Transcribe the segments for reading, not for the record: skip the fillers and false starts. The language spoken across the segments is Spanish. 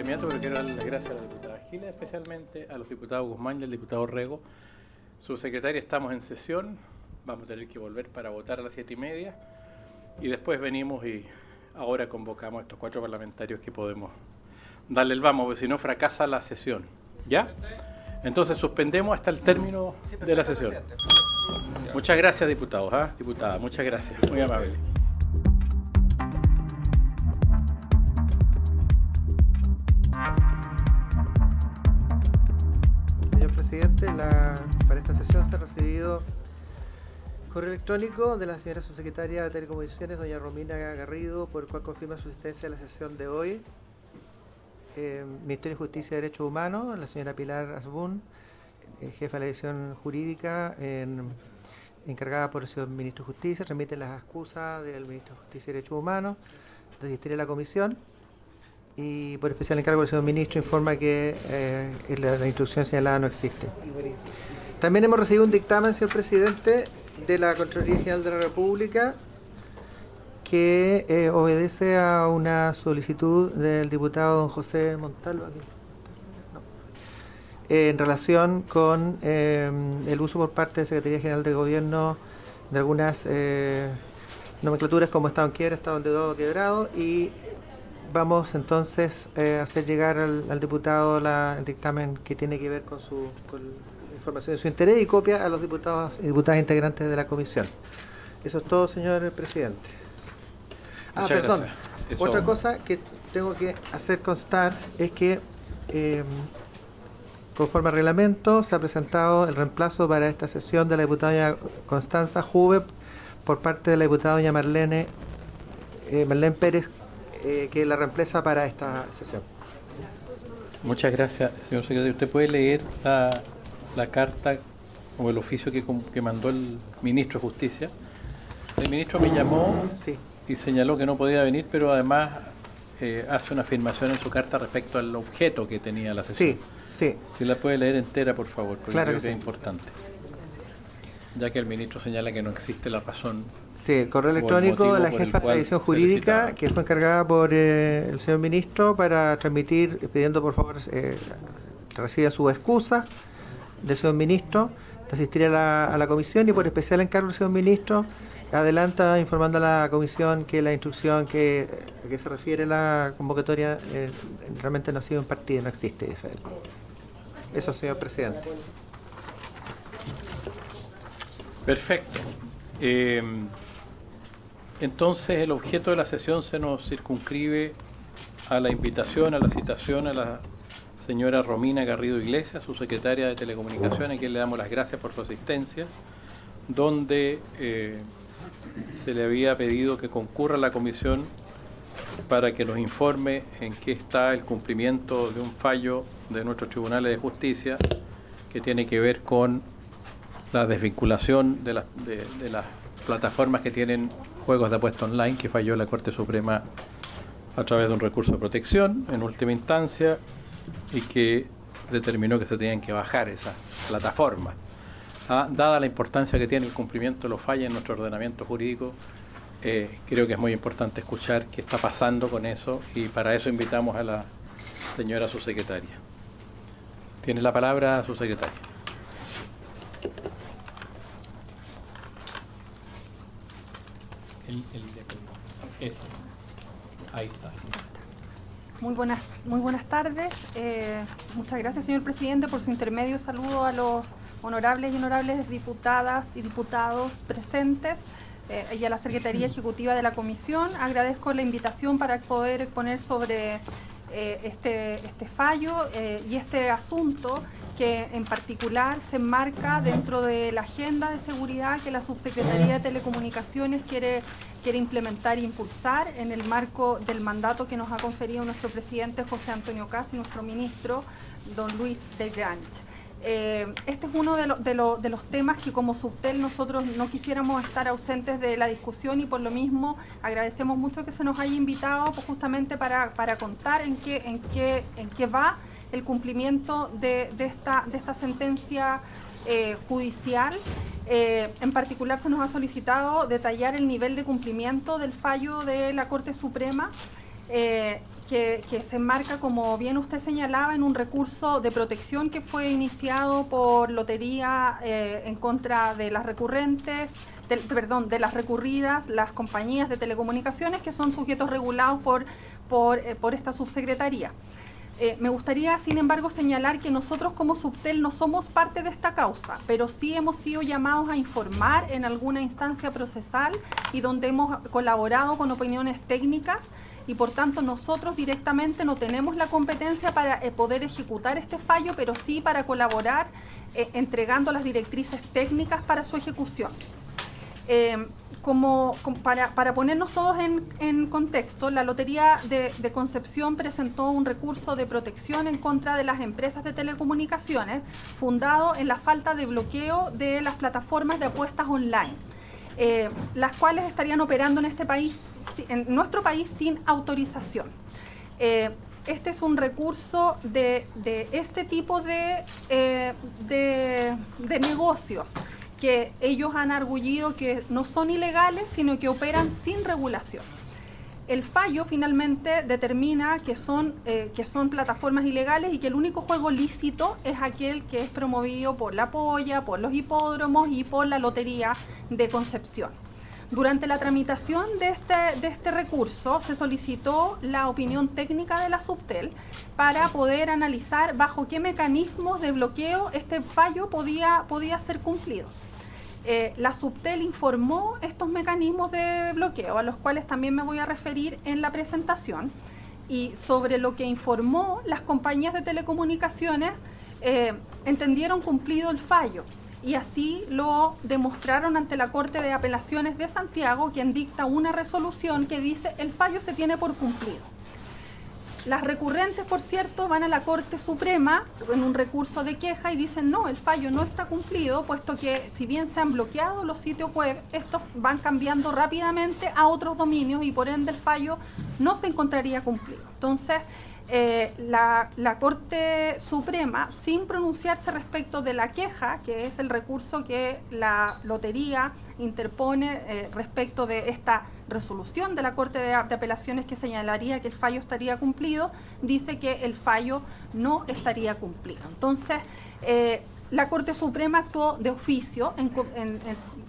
inmediato, pero quiero darle las gracias a la diputada Giles, especialmente a los diputados Guzmán y al diputado Rego. Subsecretaria, estamos en sesión, vamos a tener que volver para votar a las 7:30 y después venimos y ahora convocamos a estos 4 parlamentarios que podemos darle el vamos, porque si no fracasa la sesión. ¿Ya? Entonces suspendemos hasta el término de la sesión. Muchas gracias, diputados, diputada, muchas gracias, muy amable. Señor presidente, para esta sesión se ha recibido correo electrónico de la señora subsecretaria de Telecomunicaciones, doña Romina Garrido, por el cual confirma su asistencia a la sesión de hoy. Ministerio de Justicia y Derechos Humanos, la señora Pilar Asbun, jefa de la división jurídica, encargada por el señor Ministro de Justicia, remite las excusas del Ministro de Justicia y Derechos Humanos de asistir a la comisión. Y por especial encargo del señor Ministro informa que la instrucción señalada no existe. También hemos recibido un dictamen, señor presidente, de la Contraloría General de la República que obedece a una solicitud del diputado don José Montalvo en relación con el uso por parte de Secretaría General de Gobierno de algunas nomenclaturas como estado en quiebra, estado en deudor quebrado, y vamos entonces a hacer llegar al diputado el dictamen que tiene que ver con la información de su interés y copia a los diputados y diputadas integrantes de la comisión. Eso es todo, señor presidente. Perdón. Otra cosa que tengo que hacer constar es que conforme al reglamento se ha presentado el reemplazo para esta sesión de la diputada doña Constanza Juve por parte de la diputada doña Marlene Pérez, que la reemplaza para esta sesión. Muchas gracias, señor secretario. ¿Usted puede leer la carta o el oficio que mandó el ministro de Justicia? El ministro me llamó y señaló que no podía venir, pero además hace una afirmación en su carta respecto al objeto que tenía la sesión. Sí. Si la puede leer entera, por favor, porque claro creo que es importante. Ya que el ministro señala que no existe la razón. Sí, el correo electrónico de la jefa de la división jurídica, que fue encargada por el señor ministro para transmitir, pidiendo por favor que reciba su excusa del señor ministro de asistir a la comisión, y por especial encargo del señor ministro adelanta informando a la comisión que la instrucción a que se refiere la convocatoria realmente no ha sido impartida, no existe, dice él. Eso, señor presidente. Perfecto. Entonces el objeto de la sesión se nos circunscribe a la invitación, a la citación a la señora Romina Garrido Iglesias, su secretaria de Telecomunicaciones, a quien le damos las gracias por su asistencia, donde se le había pedido que concurra a la comisión para que nos informe en qué está el cumplimiento de un fallo de nuestros tribunales de justicia que tiene que ver con la desvinculación de las plataformas que tienen juegos de apuesta online, que falló la Corte Suprema a través de un recurso de protección en última instancia y que determinó que se tenían que bajar esas plataformas. Dada la importancia que tiene el cumplimiento de los fallos en nuestro ordenamiento jurídico, creo que es muy importante escuchar qué está pasando con eso, y para eso invitamos a la señora subsecretaria. Tiene la palabra, subsecretaria. Ahí está. Muy buenas tardes. Muchas gracias, señor presidente. Por su intermedio saludo a los honorables y honorables diputadas y diputados presentes y a la Secretaría Ejecutiva de la Comisión. Agradezco la invitación para poder exponer sobre este fallo y este asunto que en particular se enmarca dentro de la agenda de seguridad que la Subsecretaría de Telecomunicaciones quiere implementar e impulsar en el marco del mandato que nos ha conferido nuestro presidente José Antonio Kast y nuestro ministro don Luis Delgrange. Este es uno de los temas que como Subtel nosotros no quisiéramos estar ausentes de la discusión, y por lo mismo agradecemos mucho que se nos haya invitado, pues, justamente para contar en qué va el cumplimiento de esta sentencia judicial. En particular se nos ha solicitado detallar el nivel de cumplimiento del fallo de la Corte Suprema, que se enmarca, como bien usted señalaba, en un recurso de protección que fue iniciado por Lotería en contra de las recurrentes, de las recurridas, las compañías de telecomunicaciones que son sujetos regulados por esta subsecretaría. Me gustaría, sin embargo, señalar que nosotros como Subtel no somos parte de esta causa, pero sí hemos sido llamados a informar en alguna instancia procesal y donde hemos colaborado con opiniones técnicas y por tanto nosotros directamente no tenemos la competencia para poder ejecutar este fallo, pero sí para colaborar entregando las directrices técnicas para su ejecución. Para ponernos todos en contexto, la Lotería de Concepción presentó un recurso de protección en contra de las empresas de telecomunicaciones fundado en la falta de bloqueo de las plataformas de apuestas online, las cuales estarían operando en nuestro país sin autorización. Este es un recurso de este tipo de negocios que ellos han arguido que no son ilegales, sino que operan sin regulación. El fallo finalmente determina que son plataformas ilegales y que el único juego lícito es aquel que es promovido por la Polla, por los hipódromos y por la Lotería de Concepción. Durante la tramitación de este recurso se solicitó la opinión técnica de la Subtel para poder analizar bajo qué mecanismos de bloqueo este fallo podía ser cumplido. La Subtel informó estos mecanismos de bloqueo, a los cuales también me voy a referir en la presentación, y sobre lo que informó, las compañías de telecomunicaciones entendieron cumplido el fallo, y así lo demostraron ante la Corte de Apelaciones de Santiago, quien dicta una resolución que dice el fallo se tiene por cumplido. Las recurrentes, por cierto, van a la Corte Suprema en un recurso de queja y dicen no, el fallo no está cumplido, puesto que si bien se han bloqueado los sitios web, estos van cambiando rápidamente a otros dominios y por ende el fallo no se encontraría cumplido. Entonces, la Corte Suprema, sin pronunciarse respecto de la queja, que es el recurso que la Lotería interpone respecto de esta resolución de la Corte de Apelaciones que señalaría que el fallo estaría cumplido, dice que el fallo no estaría cumplido. Entonces, la Corte Suprema actuó de oficio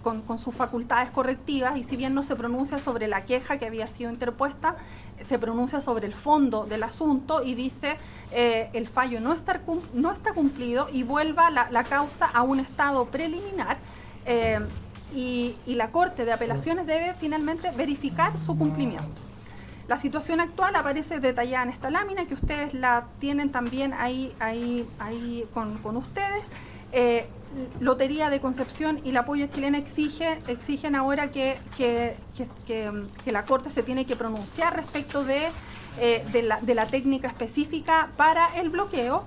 con sus facultades correctivas y si bien no se pronuncia sobre la queja que había sido interpuesta, se pronuncia sobre el fondo del asunto y dice el fallo no está cumplido y vuelva la causa a un estado preliminar y la Corte de Apelaciones debe finalmente verificar su cumplimiento. La situación actual aparece detallada en esta lámina que ustedes la tienen también ahí con ustedes. Lotería de Concepción y la Polla Chilena exigen ahora que la Corte se tiene que pronunciar respecto de la técnica específica para el bloqueo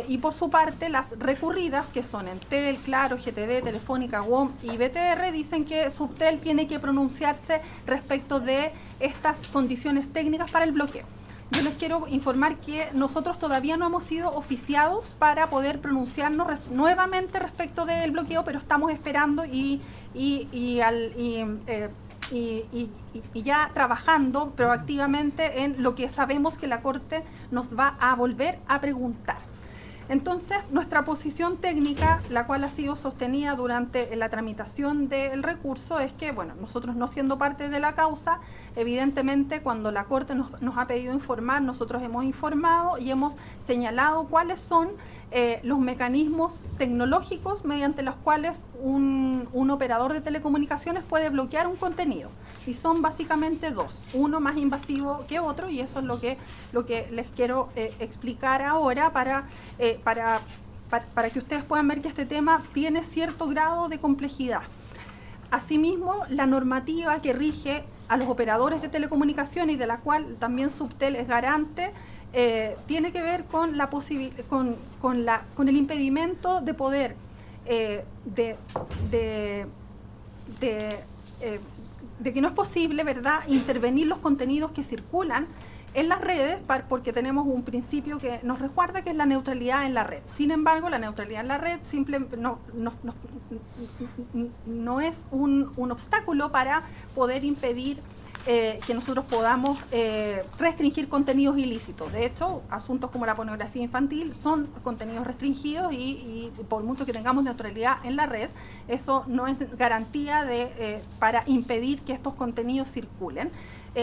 y por su parte las recurridas, que son Entel, Claro, GTD, Telefónica, WOM y BTR, dicen que Subtel tiene que pronunciarse respecto de estas condiciones técnicas para el bloqueo. Yo les quiero informar que nosotros todavía no hemos sido oficiados para poder pronunciarnos nuevamente respecto del bloqueo, pero estamos esperando y ya trabajando proactivamente en lo que sabemos que la Corte nos va a volver a preguntar. Entonces, nuestra posición técnica, la cual ha sido sostenida durante la tramitación del recurso, es que, bueno, nosotros no siendo parte de la causa, evidentemente cuando la Corte nos ha pedido informar, nosotros hemos informado y hemos señalado cuáles son los mecanismos tecnológicos mediante los cuales un operador de telecomunicaciones puede bloquear un contenido. Y son básicamente dos, uno más invasivo que otro, y eso es lo que les quiero explicar ahora para que ustedes puedan ver que este tema tiene cierto grado de complejidad. Asimismo, la normativa que rige a los operadores de telecomunicaciones y de la cual también Subtel es garante, tiene que ver con el impedimento de poder de que no es posible, ¿verdad?, intervenir los contenidos que circulan en las redes porque tenemos un principio que nos resguarda, que es la neutralidad en la red. Sin embargo, la neutralidad en la red no es un obstáculo para poder impedir que nosotros podamos restringir contenidos ilícitos. De hecho, asuntos como la pornografía infantil son contenidos restringidos y por mucho que tengamos neutralidad en la red, eso no es garantía para impedir que estos contenidos circulen.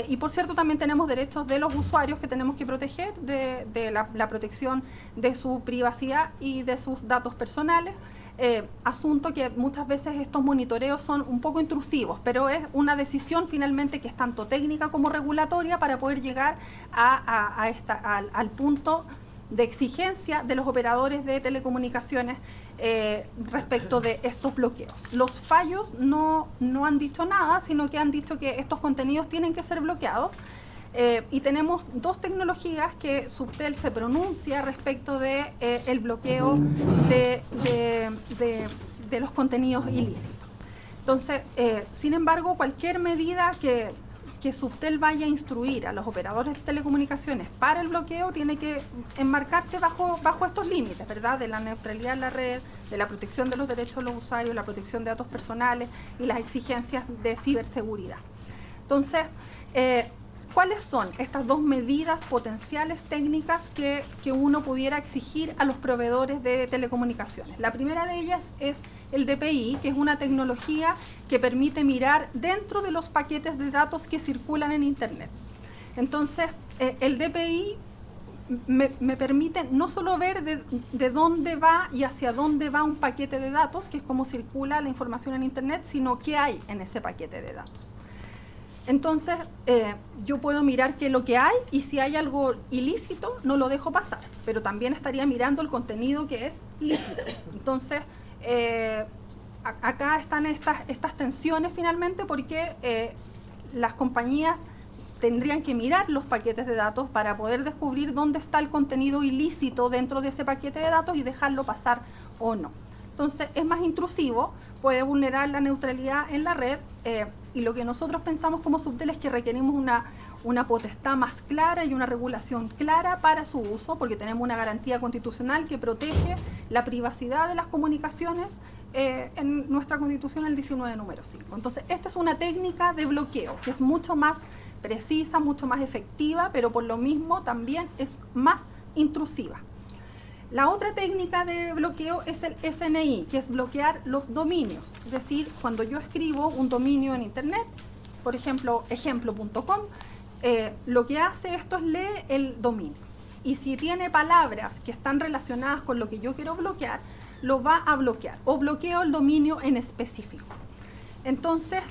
Y por cierto, también tenemos derechos de los usuarios que tenemos que proteger, de la protección de su privacidad y de sus datos personales. Asunto que muchas veces estos monitoreos son un poco intrusivos, pero es una decisión finalmente que es tanto técnica como regulatoria para poder llegar al punto de exigencia de los operadores de telecomunicaciones respecto de estos bloqueos. Los fallos no han dicho nada, sino que han dicho que estos contenidos tienen que ser bloqueados. Y tenemos dos tecnologías que Subtel se pronuncia respecto de el bloqueo de los contenidos ilícitos. Entonces, sin embargo, cualquier medida que Subtel vaya a instruir a los operadores de telecomunicaciones para el bloqueo tiene que enmarcarse bajo estos límites, ¿verdad? De la neutralidad en la red, de la protección de los derechos de los usuarios, la protección de datos personales y las exigencias de ciberseguridad. Entonces, ¿cuáles son estas dos medidas potenciales técnicas que uno pudiera exigir a los proveedores de telecomunicaciones? La primera de ellas es el DPI, que es una tecnología que permite mirar dentro de los paquetes de datos que circulan en Internet. Entonces, el DPI me permite no solo ver de dónde va y hacia dónde va un paquete de datos, que es cómo circula la información en Internet, sino qué hay en ese paquete de datos. Entonces, yo puedo mirar qué es lo que hay y si hay algo ilícito, no lo dejo pasar, pero también estaría mirando el contenido que es lícito. Entonces, acá están estas tensiones finalmente porque las compañías tendrían que mirar los paquetes de datos para poder descubrir dónde está el contenido ilícito dentro de ese paquete de datos y dejarlo pasar o no. Entonces, es más intrusivo, puede vulnerar la neutralidad en la red y lo que nosotros pensamos como Subtel es que requerimos una potestad más clara y una regulación clara para su uso, porque tenemos una garantía constitucional que protege la privacidad de las comunicaciones en nuestra Constitución, el 19 número 5. Entonces, esta es una técnica de bloqueo que es mucho más precisa, mucho más efectiva, pero por lo mismo también es más intrusiva. La otra técnica de bloqueo es el SNI, que es bloquear los dominios. Es decir, cuando yo escribo un dominio en Internet, por ejemplo, ejemplo.com, lo que hace esto es leer el dominio. Y si tiene palabras que están relacionadas con lo que yo quiero bloquear, lo va a bloquear. O bloqueo el dominio en específico. Entonces,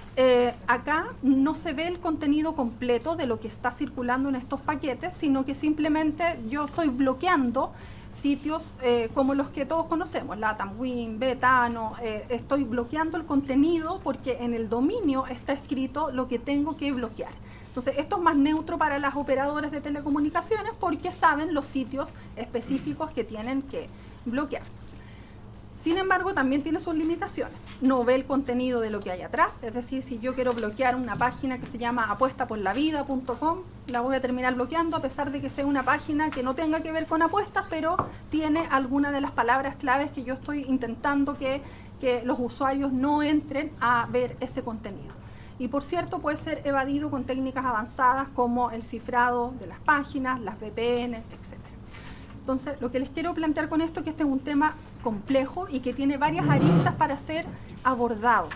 acá no se ve el contenido completo de lo que está circulando en estos paquetes, sino que simplemente yo estoy bloqueando sitios como los que todos conocemos, LatamWin, Betano, estoy bloqueando el contenido porque en el dominio está escrito lo que tengo que bloquear. Entonces, esto es más neutro para las operadoras de telecomunicaciones porque saben los sitios específicos que tienen que bloquear. Sin embargo, también tiene sus limitaciones. No ve el contenido de lo que hay atrás, es decir, si yo quiero bloquear una página que se llama apuestaporlavida.com, la voy a terminar bloqueando a pesar de que sea una página que no tenga que ver con apuestas, pero tiene alguna de las palabras claves que yo estoy intentando que los usuarios no entren a ver ese contenido. Y por cierto, puede ser evadido con técnicas avanzadas como el cifrado de las páginas, las VPN, etc. Entonces, lo que les quiero plantear con esto es que este es un tema complejo y que tiene varias aristas para ser abordado.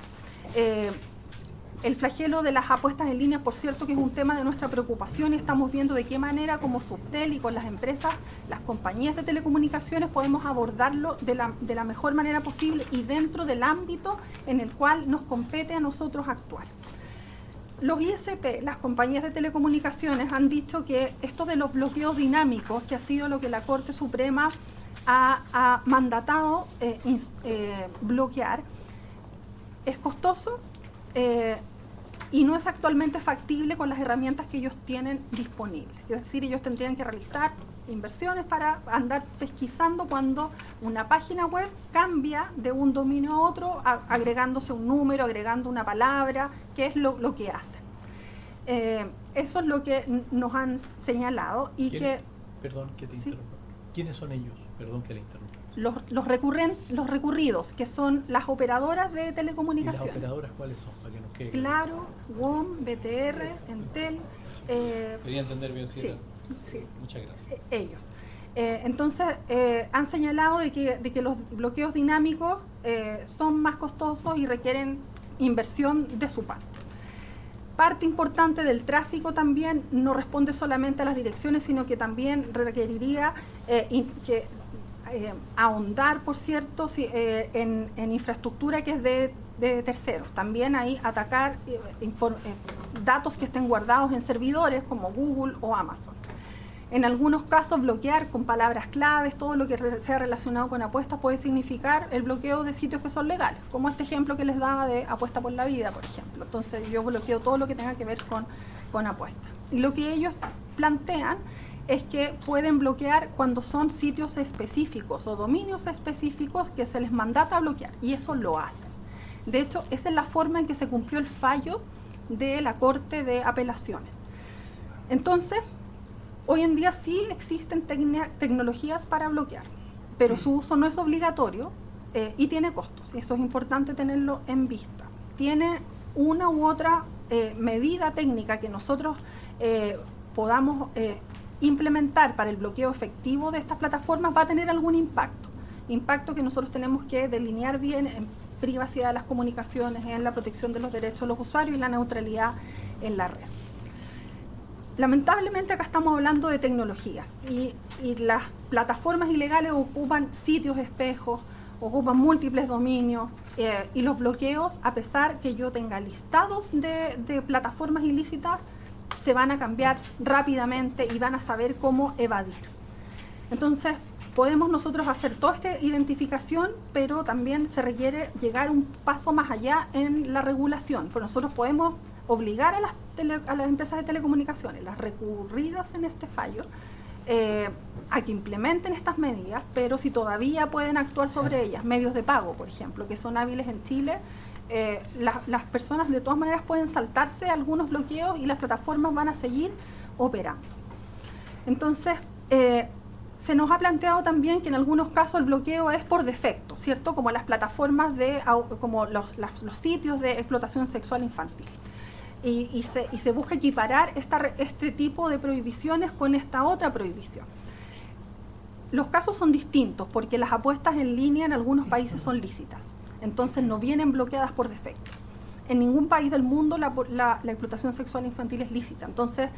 El flagelo de las apuestas en línea, por cierto, que es un tema de nuestra preocupación y estamos viendo de qué manera como Subtel y con las empresas, las compañías de telecomunicaciones podemos abordarlo de la mejor manera posible y dentro del ámbito en el cual nos compete a nosotros actuar. Los ISP, las compañías de telecomunicaciones, han dicho que esto de los bloqueos dinámicos, que ha sido lo que la Corte Suprema ha mandatado bloquear, es costoso y no es actualmente factible con las herramientas que ellos tienen disponibles. Es decir, ellos tendrían que realizar inversiones para andar pesquisando cuando una página web cambia de un dominio a otro, agregándose un número, agregando una palabra, que es lo que hacen. Eso es lo que nos han señalado y que... Perdón que te interrumpa. ¿Quiénes son ellos? Perdón que le interrumpa. los recurridos, que son las operadoras de ¿Y telecomunicaciones. las operadoras cuáles son? Para que nos quede Claro, WOM, BTR, Entel. Quería entender bien si Sí, era. sí. Muchas gracias. Ellos. Entonces, han señalado de que los bloqueos dinámicos son más costosos y requieren inversión de su parte. Parte importante del tráfico también no responde solamente a las direcciones, sino que también requeriría ahondar, por cierto, en infraestructura que es de terceros. También ahí atacar datos que estén guardados en servidores como Google o Amazon. En algunos casos, bloquear con palabras claves todo lo que sea relacionado con apuestas puede significar el bloqueo de sitios que son legales, como este ejemplo que les daba de Apuesta por la Vida, por ejemplo. Entonces yo bloqueo todo lo que tenga que ver con apuestas. Y lo que ellos plantean es que pueden bloquear cuando son sitios específicos o dominios específicos que se les mandata bloquear, y eso lo hacen. De hecho, esa es la forma en que se cumplió el fallo de la Corte de Apelaciones. Entonces, hoy en día sí existen tecnologías para bloquear, pero su uso no es obligatorio y tiene costos, y eso es importante tenerlo en vista. Tiene una u otra medida técnica que nosotros podamos implementar para el bloqueo efectivo de estas plataformas, va a tener algún impacto que nosotros tenemos que delinear bien en privacidad de las comunicaciones, en la protección de los derechos de los usuarios y la neutralidad en la red. Lamentablemente acá estamos hablando de tecnologías y las plataformas ilegales ocupan sitios espejos, ocupan múltiples dominios y los bloqueos, a pesar que yo tenga listados de plataformas ilícitas, se van a cambiar rápidamente y van a saber cómo evadir. Entonces, podemos nosotros hacer toda esta identificación, pero también se requiere llegar un paso más allá en la regulación, porque nosotros podemos obligar a las empresas de telecomunicaciones, las recurridas en este fallo, a que implementen estas medidas, pero si todavía pueden actuar sobre ellas, medios de pago, por ejemplo, que son hábiles en Chile, las personas de todas maneras pueden saltarse algunos bloqueos y las plataformas van a seguir operando. Entonces, se nos ha planteado también que en algunos casos el bloqueo es por defecto, ¿cierto? Como las plataformas como los sitios de explotación sexual infantil. Y se busca equiparar este tipo de prohibiciones con esta otra prohibición. Los casos son distintos porque las apuestas en línea en algunos países son lícitas, entonces no vienen bloqueadas por defecto. En ningún país del mundo la explotación sexual infantil es lícita, entonces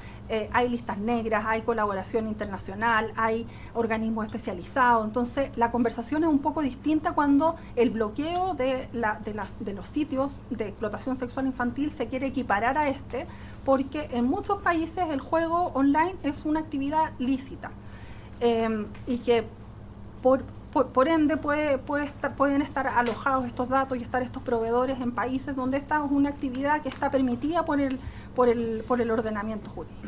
hay listas negras, hay colaboración internacional, hay organismos especializados, entonces la conversación es un poco distinta cuando el bloqueo de los sitios de explotación sexual infantil se quiere equiparar a porque en muchos países el juego online es una actividad lícita y que por ende pueden estar alojados estos datos y estar estos proveedores en países donde esta es una actividad que está permitida por el ordenamiento jurídico.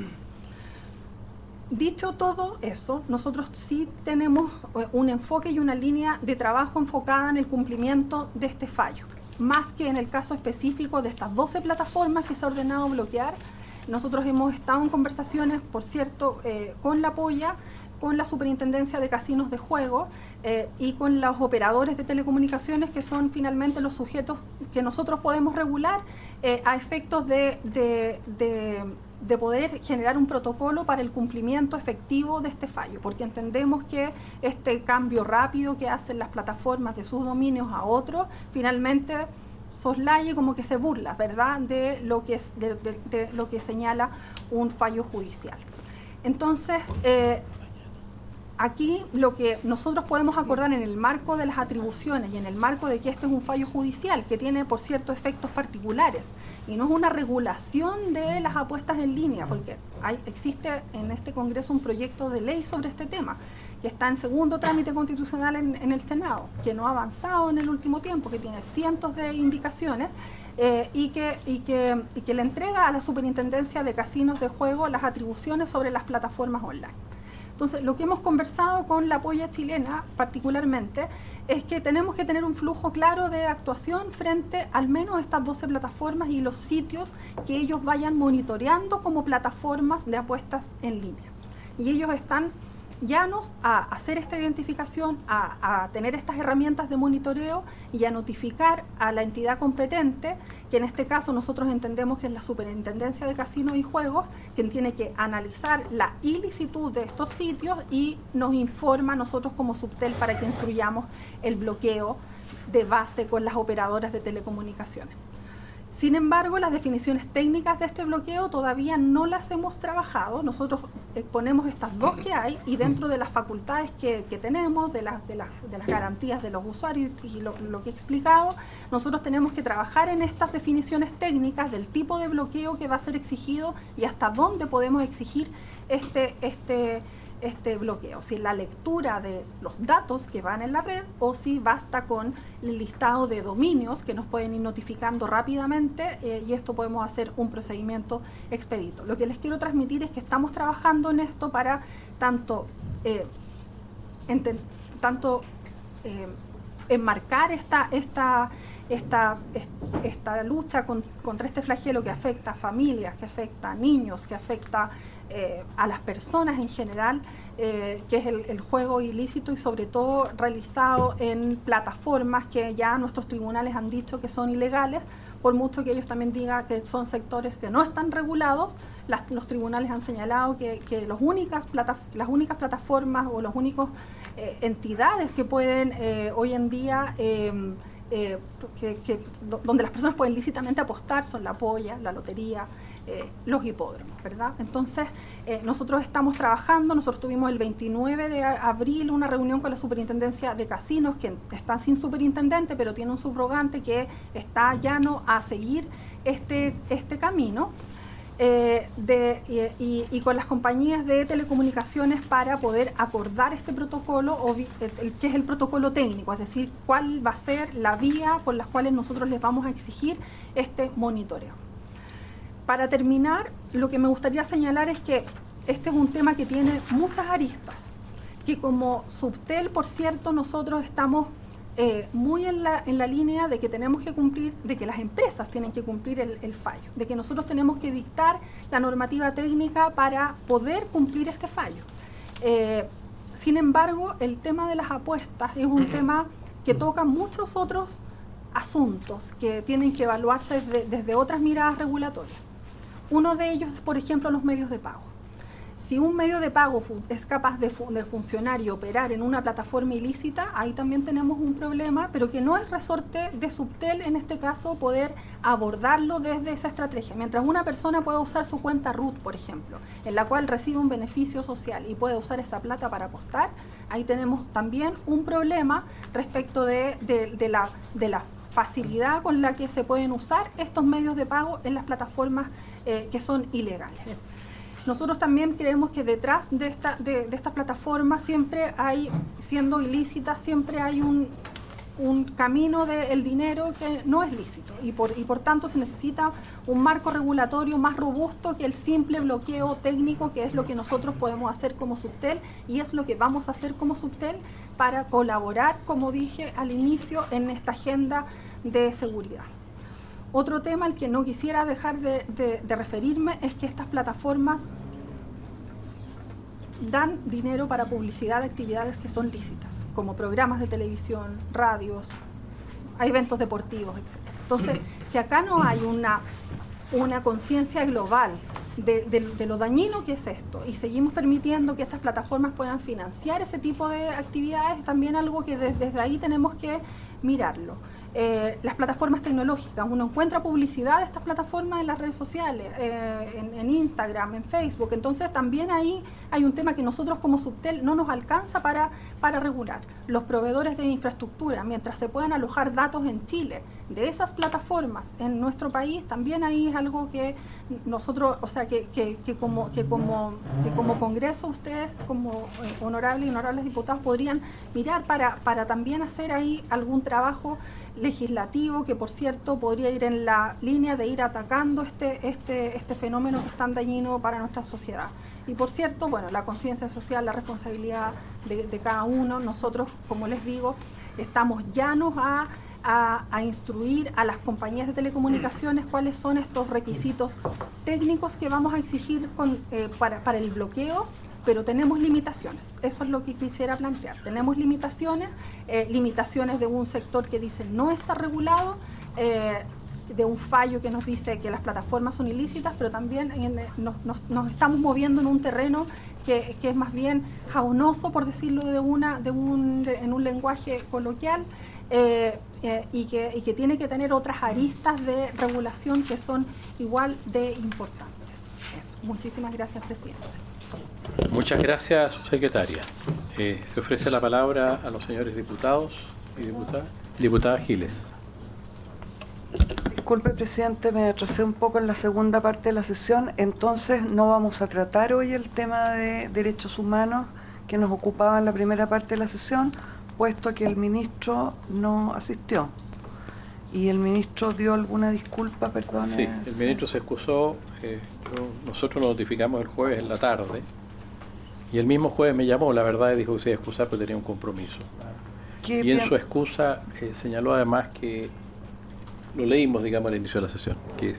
Dicho todo eso, nosotros sí tenemos un enfoque y una línea de trabajo enfocada en el cumplimiento de este fallo. Más que en el caso específico de estas 12 plataformas que se ha ordenado bloquear, nosotros hemos estado en conversaciones, por cierto, con la Polla, con la Superintendencia de Casinos de Juego y con los operadores de telecomunicaciones, que son finalmente los sujetos que nosotros podemos regular a efectos de poder generar un protocolo para el cumplimiento efectivo de este fallo, porque entendemos que este cambio rápido que hacen las plataformas de sus dominios a otros, finalmente soslaye, como que se burla, ¿verdad?, de lo que señala un fallo judicial. Entonces, aquí lo que nosotros podemos acordar en el marco de las atribuciones y en el marco de que este es un fallo judicial que tiene, por cierto, efectos particulares y no es una regulación de las apuestas en línea, porque existe en este Congreso un proyecto de ley sobre este tema que está en segundo trámite constitucional en el Senado, que no ha avanzado en el último tiempo, que tiene cientos de indicaciones y que le entrega a la Superintendencia de Casinos de Juego las atribuciones sobre las plataformas online. Entonces, lo que hemos conversado con la Polla chilena particularmente es que tenemos que tener un flujo claro de actuación frente al menos a estas 12 plataformas y los sitios que ellos vayan monitoreando como plataformas de apuestas en línea. Y ellos están llanos a hacer esta identificación, a tener estas herramientas de monitoreo y a notificar a la entidad competente, que en este caso nosotros entendemos que es la Superintendencia de Casinos y Juegos, quien tiene que analizar la ilicitud de estos sitios y nos informa a nosotros como Subtel para que instruyamos el bloqueo de base con las operadoras de telecomunicaciones. Sin embargo, las definiciones técnicas de este bloqueo todavía no las hemos trabajado. Nosotros ponemos estas dos que hay y dentro de las facultades que tenemos, de las garantías de los usuarios y lo que he explicado, nosotros tenemos que trabajar en estas definiciones técnicas del tipo de bloqueo que va a ser exigido y hasta dónde podemos exigir este bloqueo, si la lectura de los datos que van en la red o si basta con el listado de dominios que nos pueden ir notificando rápidamente y esto podemos hacer un procedimiento expedito. Lo que les quiero transmitir es que estamos trabajando en esto para enmarcar esta lucha contra este flagelo que afecta a familias, que afecta a niños, que afecta a las personas en general, que es el juego ilícito y sobre todo realizado en plataformas que ya nuestros tribunales han dicho que son ilegales, por mucho que ellos también digan que son sectores que no están regulados. Los tribunales han señalado que las únicas plataformas o las únicas entidades que pueden hoy en día donde las personas pueden lícitamente apostar son la polla, la lotería, los hipódromos, ¿verdad? Entonces, nosotros estamos trabajando, nosotros tuvimos el 29 de abril una reunión con la Superintendencia de Casinos, que está sin superintendente, pero tiene un subrogante que está llano a seguir este camino. Y con las compañías de telecomunicaciones para poder acordar este protocolo, que es el protocolo técnico, es decir, cuál va a ser la vía por las cuales nosotros les vamos a exigir este monitoreo. Para terminar, lo que me gustaría señalar es que este es un tema que tiene muchas aristas, que como Subtel, por cierto, nosotros estamos muy en la línea de que tenemos que cumplir, de que las empresas tienen que cumplir el fallo, de que nosotros tenemos que dictar la normativa técnica para poder cumplir este fallo. Sin embargo, el tema de las apuestas es un tema que toca muchos otros asuntos que tienen que evaluarse desde otras miradas regulatorias. Uno de ellos es, por ejemplo, los medios de pago. Si un medio de pago es capaz de funcionar y operar en una plataforma ilícita, ahí también tenemos un problema, pero que no es resorte de Subtel, en este caso, poder abordarlo desde esa estrategia. Mientras una persona pueda usar su cuenta RUT, por ejemplo, en la cual recibe un beneficio social y puede usar esa plata para apostar, ahí tenemos también un problema respecto de la facilidad con la que se pueden usar estos medios de pago en las plataformas que son ilegales. Nosotros también creemos que detrás de estas plataformas siempre hay, siendo ilícitas, siempre hay un camino del dinero que no es lícito y por tanto se necesita un marco regulatorio más robusto que el simple bloqueo técnico, que es lo que nosotros podemos hacer como Subtel y es lo que vamos a hacer como Subtel para colaborar, como dije al inicio, en esta agenda de seguridad. Otro tema al que no quisiera dejar de referirme es que estas plataformas dan dinero para publicidad de actividades que son lícitas, como programas de televisión, radios, eventos deportivos, etc. Entonces, si acá no hay una conciencia global de lo dañino que es esto y seguimos permitiendo que estas plataformas puedan financiar ese tipo de actividades, es también algo que desde ahí tenemos que mirarlo. Las plataformas tecnológicas, uno encuentra publicidad de estas plataformas en las redes sociales, en Instagram, en Facebook, entonces también ahí hay un tema que nosotros como Subtel no nos alcanza para regular. Los proveedores de infraestructura, mientras se puedan alojar datos en Chile de esas plataformas en nuestro país, también ahí es algo que nosotros, o sea, que como Congreso ustedes como honorables diputados podrían mirar para también hacer ahí algún trabajo legislativo que, por cierto, podría ir en la línea de ir atacando este fenómeno que es tan dañino para nuestra sociedad. Y, por cierto, bueno, la conciencia social, la responsabilidad de cada uno. Nosotros, como les digo, estamos llanos a instruir a las compañías de telecomunicaciones cuáles son estos requisitos técnicos que vamos a exigir para el bloqueo pero tenemos limitaciones. Eso es lo que quisiera plantear. Tenemos limitaciones, limitaciones de un sector que dice no está regulado, de un fallo que nos dice que las plataformas son ilícitas, pero también nos estamos moviendo en un terreno que es más bien jaunoso, por decirlo en un lenguaje coloquial, y que tiene que tener otras aristas de regulación que son igual de importantes. Eso. Muchísimas gracias, presidente. Muchas gracias, subsecretaria. Se ofrece la palabra a los señores diputados y diputadas. Diputada Giles. Disculpe, presidente, me retrasé un poco en la segunda parte de la sesión, entonces no vamos a tratar hoy el tema de derechos humanos que nos ocupaba en la primera parte de la sesión, puesto que el ministro no asistió. ¿Y el ministro dio alguna disculpa, perdón? Sí, el ministro se excusó, nosotros lo notificamos el jueves en la tarde, y el mismo jueves me llamó, la verdad, y dijo que se iba a excusar porque tenía un compromiso. Y en su excusa señaló además que lo leímos, digamos, al inicio de la sesión, que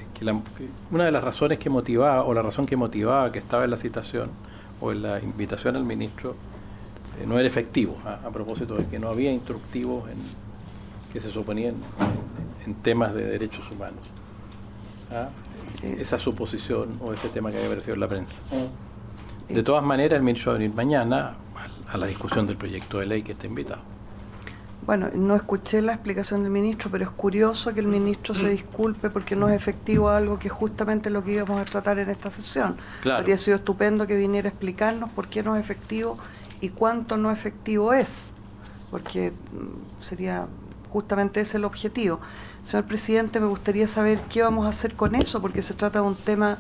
una de las razones que motivaba, o la razón que motivaba que estaba en la citación o en la invitación al ministro, no era efectivo, a propósito de que no había instructivos que se suponían en temas de derechos humanos. Esa suposición o ese tema que había aparecido en la prensa. De todas maneras, el ministro va a venir mañana a la discusión del proyecto de ley que está invitado. Bueno, no escuché la explicación del ministro, pero es curioso que el ministro se disculpe porque no es efectivo algo que es justamente lo que íbamos a tratar en esta sesión. Claro. Habría sido estupendo que viniera a explicarnos por qué no es efectivo y cuánto no efectivo es, porque sería justamente ese el objetivo. Señor presidente, me gustaría saber qué vamos a hacer con eso, porque se trata de un tema...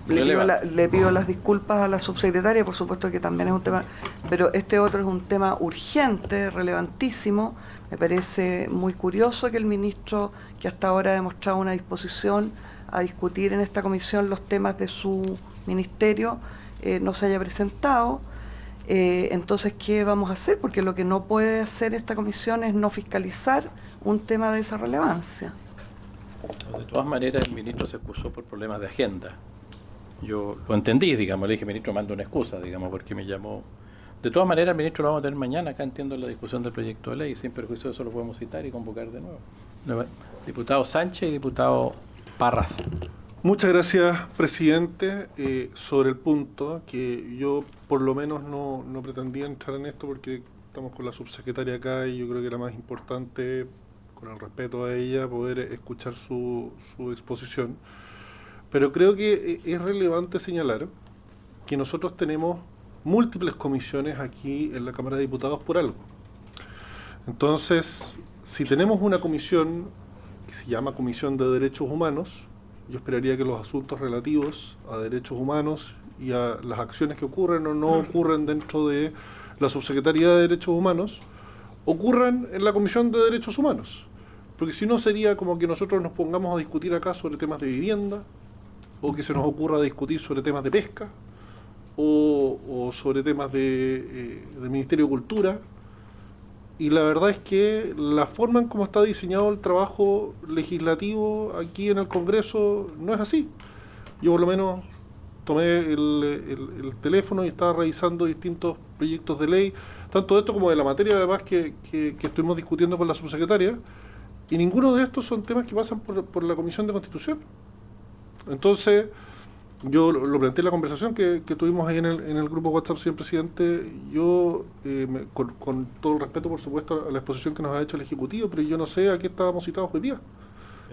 Le pido las disculpas a la subsecretaria, por supuesto que también es un tema, pero este otro es un tema urgente, relevantísimo. Me parece muy curioso que el ministro, que hasta ahora ha demostrado una disposición a discutir en esta comisión los temas de su ministerio, no se haya presentado. Entonces, ¿qué vamos a hacer? Porque lo que no puede hacer esta comisión es no fiscalizar un tema de esa relevancia. De todas maneras, el ministro se excusó por problemas de agenda. Yo lo entendí, digamos, le dije, ministro, manda una excusa, digamos, porque me llamó. De todas maneras, el ministro lo vamos a tener mañana, acá entiendo, la discusión del proyecto de ley, sin perjuicio de eso lo podemos citar y convocar de nuevo. Diputado Sánchez y diputado Parras. Muchas gracias, presidente. Sobre el punto, que yo por lo menos no pretendía entrar en esto porque estamos con la subsecretaria acá y yo creo que era más importante, con el respeto a ella, poder escuchar su exposición. Pero creo que es relevante señalar que nosotros tenemos múltiples comisiones aquí en la Cámara de Diputados por algo. Entonces, si tenemos una comisión que se llama Comisión de Derechos Humanos, yo esperaría que los asuntos relativos a derechos humanos y a las acciones que ocurren o no ocurren dentro de la Subsecretaría de Derechos Humanos ocurran en la Comisión de Derechos Humanos. Porque si no sería como que nosotros nos pongamos a discutir acá sobre temas de vivienda, o que se nos ocurra discutir sobre temas de pesca, o sobre temas del Ministerio de Cultura. Y la verdad es que la forma en cómo está diseñado el trabajo legislativo aquí en el Congreso no es así. Yo por lo menos tomé el teléfono y estaba revisando distintos proyectos de ley, tanto de esto como de la materia además que estuvimos discutiendo con la subsecretaria, y ninguno de estos son temas que pasan por la Comisión de Constitución. Entonces, yo lo planteé en la conversación que tuvimos ahí en el grupo WhatsApp, señor presidente. Yo, con todo el respeto, por supuesto, a la exposición que nos ha hecho el Ejecutivo, pero yo no sé a qué estábamos citados hoy día.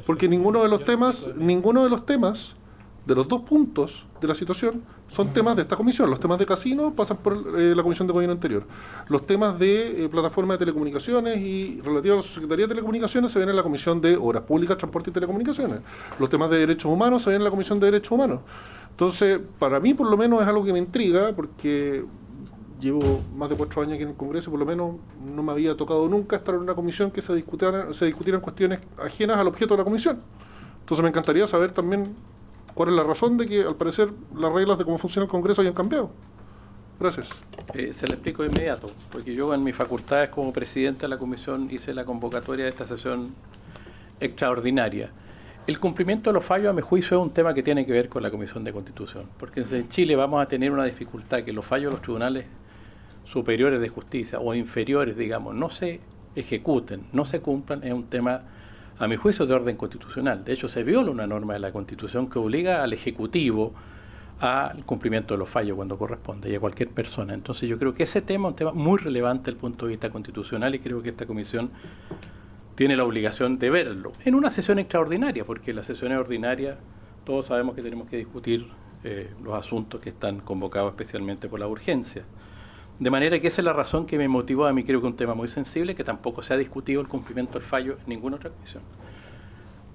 Porque ninguno de los temas de los dos puntos de la situación son temas de esta comisión. Los temas de casino pasan por la comisión de gobierno anterior. Los temas de plataforma de telecomunicaciones y relativos a la Subsecretaría de Telecomunicaciones se ven en la comisión de Obras Públicas, Transporte y Telecomunicaciones. Los temas de derechos humanos se ven en la comisión de derechos humanos. Entonces, para mí por lo menos es algo que me intriga, porque llevo más de 4 años aquí en el Congreso y por lo menos no me había tocado nunca estar en una comisión que se discutieran cuestiones ajenas al objeto de la comisión. Entonces me encantaría saber también cuál es la razón de que, al parecer, las reglas de cómo funciona el Congreso hayan cambiado. Gracias. Se lo explico de inmediato, porque yo en mis facultades como presidente de la comisión hice la convocatoria de esta sesión extraordinaria. El cumplimiento de los fallos, a mi juicio, es un tema que tiene que ver con la Comisión de Constitución, porque en Chile vamos a tener una dificultad que los fallos de los tribunales superiores de justicia o inferiores, digamos, no se ejecuten, no se cumplan, es un tema, a mi juicio, de orden constitucional. De hecho, se viola una norma de la Constitución que obliga al Ejecutivo al cumplimiento de los fallos cuando corresponde y a cualquier persona. Entonces yo creo que ese tema es un tema muy relevante desde el punto de vista constitucional y creo que esta comisión tiene la obligación de verlo en una sesión extraordinaria, porque en las sesiones ordinarias todos sabemos que tenemos que discutir los asuntos que están convocados especialmente por la urgencia. De manera que esa es la razón que me motivó a mí, creo que es un tema muy sensible, que tampoco se ha discutido el cumplimiento del fallo en ninguna otra comisión.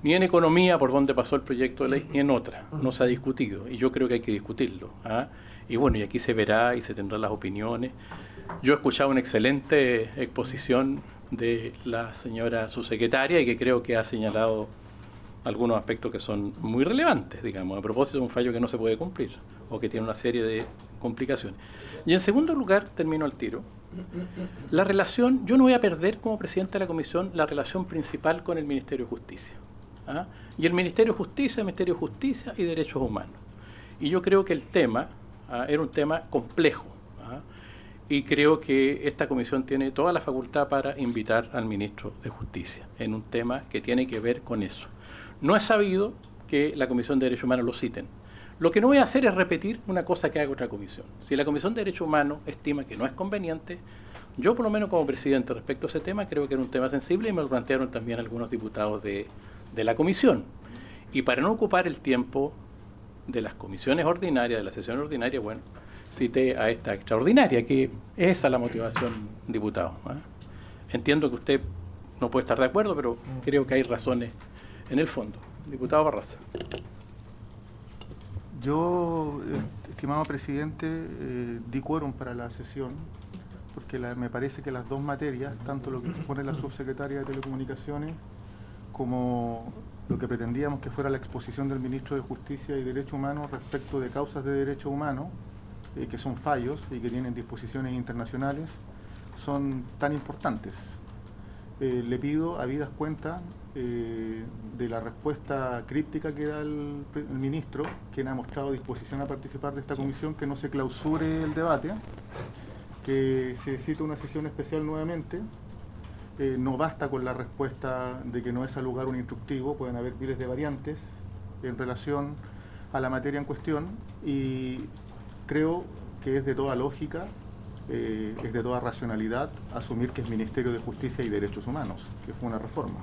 Ni en economía, por donde pasó el proyecto de ley, ni en otra. No se ha discutido, y yo creo que hay que discutirlo. Y bueno, y aquí se verá y se tendrán las opiniones. Yo he escuchado una excelente exposición de la señora subsecretaria y que creo que ha señalado algunos aspectos que son muy relevantes, digamos, a propósito de un fallo que no se puede cumplir o que tiene una serie de complicaciones. Y en segundo lugar, termino al tiro, la relación, yo no voy a perder como presidente de la comisión la relación principal con el Ministerio de Justicia. Y el Ministerio de Justicia y Derechos Humanos. Y yo creo que el tema era un tema complejo. Y creo que esta comisión tiene toda la facultad para invitar al ministro de Justicia en un tema que tiene que ver con eso. No es sabido que la Comisión de Derechos Humanos lo citen. Lo que no voy a hacer es repetir una cosa que haga otra comisión. Si la Comisión de Derechos Humanos estima que no es conveniente, yo por lo menos como presidente respecto a ese tema creo que era un tema sensible y me lo plantearon también algunos diputados de la comisión. Y para no ocupar el tiempo de las comisiones ordinarias, de la sesión ordinaria, bueno, cité a esta extraordinaria, que es esa la motivación, diputado. Entiendo que usted no puede estar de acuerdo, pero creo que hay razones en el fondo. Diputado Barraza. Yo, estimado presidente, di quórum para la sesión, porque me parece que las dos materias, tanto lo que expone la subsecretaria de Telecomunicaciones, como lo que pretendíamos que fuera la exposición del ministro de Justicia y Derechos Humanos respecto de causas de derechos humanos, que son fallos y que tienen disposiciones internacionales, son tan importantes. Le pido, habidas cuentas, de la respuesta críptica que da el ministro, quien ha mostrado disposición a participar de esta comisión, que no se clausure el debate, que se cita una sesión especial nuevamente. No basta con la respuesta de que no es al lugar un instructivo, pueden haber miles de variantes en relación a la materia en cuestión, y creo que es de toda lógica, es de toda racionalidad asumir que es Ministerio de Justicia y Derechos Humanos, que fue una reforma.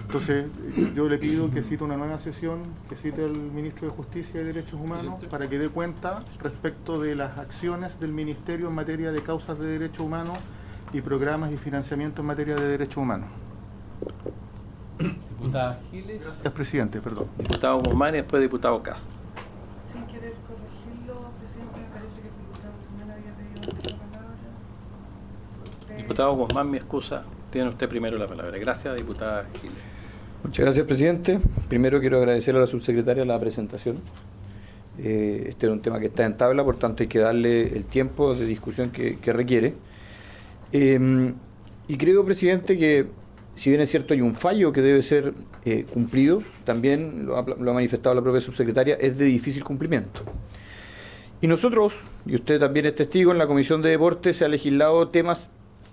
Entonces, yo le pido que cite una nueva sesión, que cite al Ministro de Justicia y Derechos Humanos para que dé cuenta respecto de las acciones del Ministerio en materia de causas de derechos humanos y programas y financiamiento en materia de derechos humanos. Diputada Giles. Gracias, presidente, perdón. Diputado Guzmán y después diputado Cas. Sin querer corregirlo, presidente, me parece que el diputado Guzmán había pedido antes la palabra. Diputado Guzmán, mi excusa, tiene usted primero la palabra. Gracias, diputada Giles. Muchas gracias, presidente. Primero quiero agradecer a la subsecretaria la presentación. Este era un tema que está en tabla, por tanto hay que darle el tiempo de discusión que requiere. Y creo, presidente, que si bien es cierto hay un fallo que debe ser cumplido, también lo ha manifestado la propia subsecretaria, es de difícil cumplimiento. Y nosotros, y usted también es testigo, en la Comisión de Deportes se ha legislado temas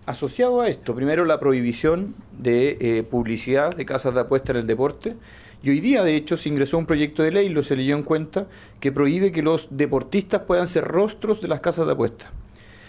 asociados a esto. Primero, la prohibición de publicidad de casas de apuesta en el deporte. Y hoy día, de hecho, se ingresó un proyecto de ley, lo se leyó en cuenta, que prohíbe que los deportistas puedan ser rostros de las casas de apuesta.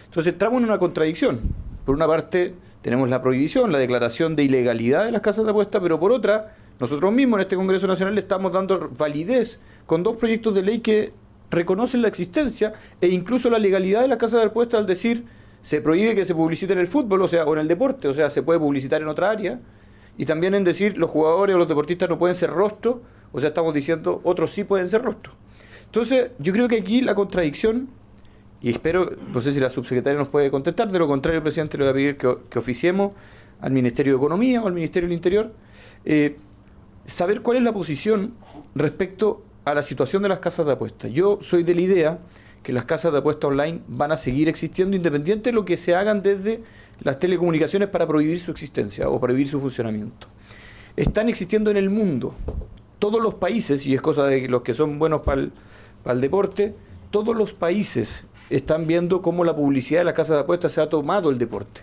Entonces, entramos en una contradicción. Por una parte, tenemos la prohibición, la declaración de ilegalidad de las casas de apuesta, pero por otra, nosotros mismos en este Congreso Nacional le estamos dando validez con dos proyectos de ley que reconocen la existencia e incluso la legalidad de las casas de apuesta al decir se prohíbe que se publicite en el fútbol, o sea, o en el deporte, o sea, se puede publicitar en otra área, y también en decir los jugadores o los deportistas no pueden ser rostro, o sea, estamos diciendo otros sí pueden ser rostro. Entonces, yo creo que aquí la contradicción, y espero, no sé si la subsecretaria nos puede contestar, de lo contrario, presidente, le voy a pedir que oficiemos al Ministerio de Economía o al Ministerio del Interior, saber cuál es la posición respecto a la situación de las casas de apuestas. Yo soy de la idea que las casas de apuesta online van a seguir existiendo independiente de lo que se hagan desde las telecomunicaciones para prohibir su existencia o prohibir su funcionamiento. están existiendo en el mundo. Todos los países, y es cosa de los que son buenos para el deporte, todos los países están viendo cómo la publicidad de las casas de apuestas se ha tomado el deporte.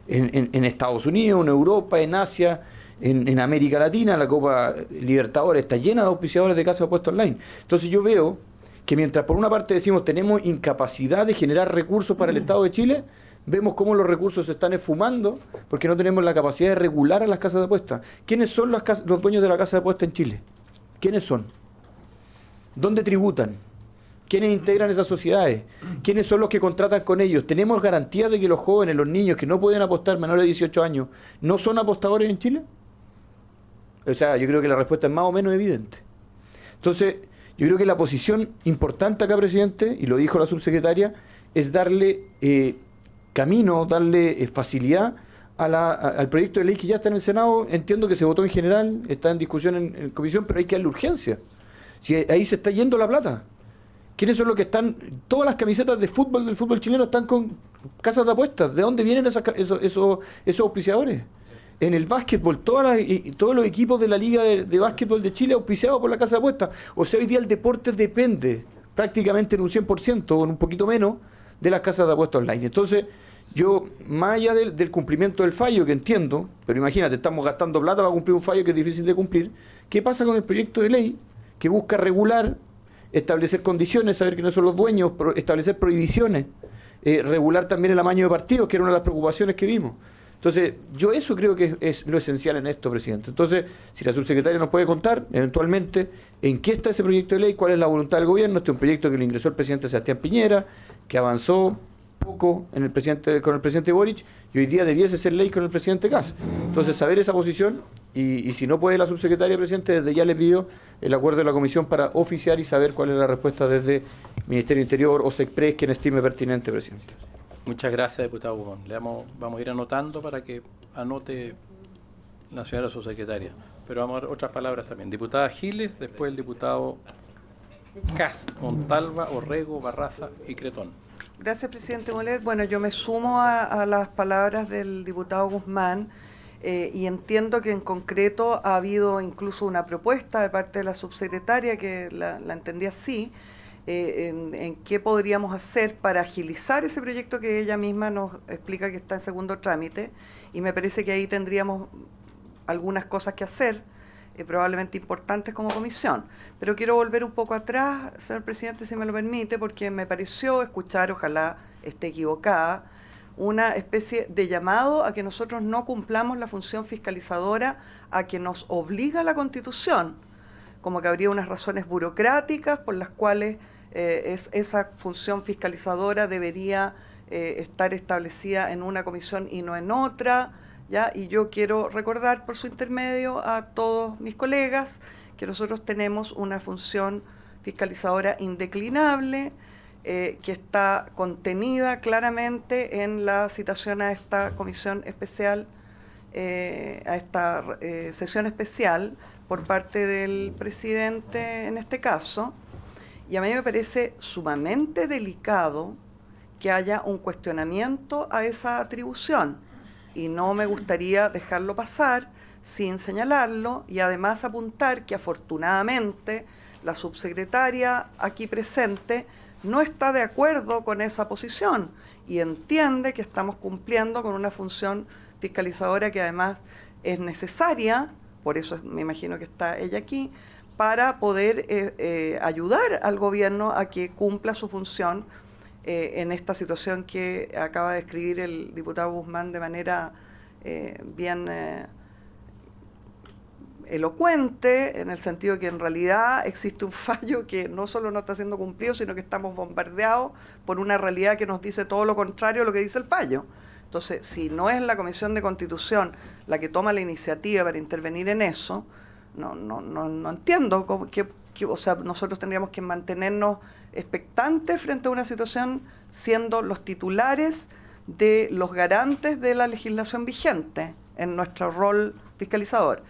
En Estados Unidos, en Europa, en Asia, en América Latina, la Copa Libertadores está llena de auspiciadores de casas de apuestas online. Entonces yo veo que mientras por una parte decimos tenemos incapacidad de generar recursos para el Estado de Chile, vemos cómo los recursos se están esfumando porque no tenemos la capacidad de regular a las casas de apuestas. ¿Quiénes son los dueños de la casa de apuestas en Chile? ¿Quiénes son? ¿Dónde tributan? ¿Quiénes integran esas sociedades? ¿Quiénes son los que contratan con ellos? ¿Tenemos garantías de que los jóvenes, los niños que no pueden apostar menores de 18 años, no son apostadores en Chile? O sea, yo creo que la respuesta es más o menos evidente. Entonces, yo creo que la posición importante acá, presidente, y lo dijo la subsecretaria, es darle camino, darle facilidad al proyecto de ley que ya está en el Senado. Entiendo que se votó en general, está en discusión en comisión, pero hay que darle urgencia. Si ahí se está yendo la plata. ¿Quiénes son los que están? Todas las camisetas de fútbol del fútbol chileno están con casas de apuestas. ¿De dónde vienen esos auspiciadores? En el básquetbol, todos los equipos de la Liga de Básquetbol de Chile auspiciados por la casa de apuestas. O sea, hoy día el deporte depende prácticamente en un 100% o en un poquito menos de las casas de apuestas online. Entonces, yo, más allá del cumplimiento del fallo, que entiendo, pero imagínate, estamos gastando plata para cumplir un fallo que es difícil de cumplir. ¿Qué pasa con el proyecto de ley que busca regular, establecer condiciones, saber que no son los dueños, establecer prohibiciones, regular también el amaño de partidos, que era una de las preocupaciones que vimos? Entonces, yo eso creo que es lo esencial en esto, presidente. Entonces, si la subsecretaria nos puede contar, eventualmente, en qué está ese proyecto de ley, cuál es la voluntad del gobierno. Este es un proyecto que lo ingresó el presidente Sebastián Piñera, que avanzó poco con el presidente Boric, y hoy día debiese ser ley con el presidente Kast. Entonces, saber esa posición, y si no puede la subsecretaria, presidente, desde ya le pido el acuerdo de la comisión para oficiar y saber cuál es la respuesta desde Ministerio Interior o SECPRES, quien estime pertinente, presidente. Muchas gracias, diputado Guzmán. Vamos a ir anotando para que anote la señora subsecretaria. Pero vamos a dar otras palabras también. Diputada Giles, después el diputado Kast, Montalva, Orrego, Barraza y Cretón. Gracias, presidente Molet. Bueno, yo me sumo a las palabras del diputado Guzmán y entiendo que en concreto ha habido incluso una propuesta de parte de la subsecretaria, que la entendí así, en qué podríamos hacer para agilizar ese proyecto que ella misma nos explica que está en segundo trámite, y me parece que ahí tendríamos algunas cosas que hacer, probablemente importantes como comisión. Pero quiero volver un poco atrás, señor presidente, si me lo permite, porque me pareció escuchar, ojalá esté equivocada, una especie de llamado a que nosotros no cumplamos la función fiscalizadora a que nos obliga la Constitución, como que habría unas razones burocráticas por las cuales esa función fiscalizadora debería estar establecida en una comisión y no en otra, ¿ya? Y yo quiero recordar por su intermedio a todos mis colegas que nosotros tenemos una función fiscalizadora indeclinable, que está contenida claramente en la citación a esta comisión especial, a esta sesión especial por parte del presidente en este caso. Y a mí me parece sumamente delicado que haya un cuestionamiento a esa atribución, y no me gustaría dejarlo pasar sin señalarlo, y además apuntar que afortunadamente la subsecretaria aquí presente no está de acuerdo con esa posición y entiende que estamos cumpliendo con una función fiscalizadora que además es necesaria, por eso me imagino que está ella aquí, para poder ayudar al gobierno a que cumpla su función en esta situación que acaba de describir el diputado Guzmán de manera bien elocuente, en el sentido que en realidad existe un fallo que no solo no está siendo cumplido, sino que estamos bombardeados por una realidad que nos dice todo lo contrario a lo que dice el fallo. Entonces, si no es la Comisión de Constitución la que toma la iniciativa para intervenir en eso, no entiendo o sea, nosotros tendríamos que mantenernos expectantes frente a una situación siendo los titulares de los garantes de la legislación vigente en nuestro rol fiscalizador.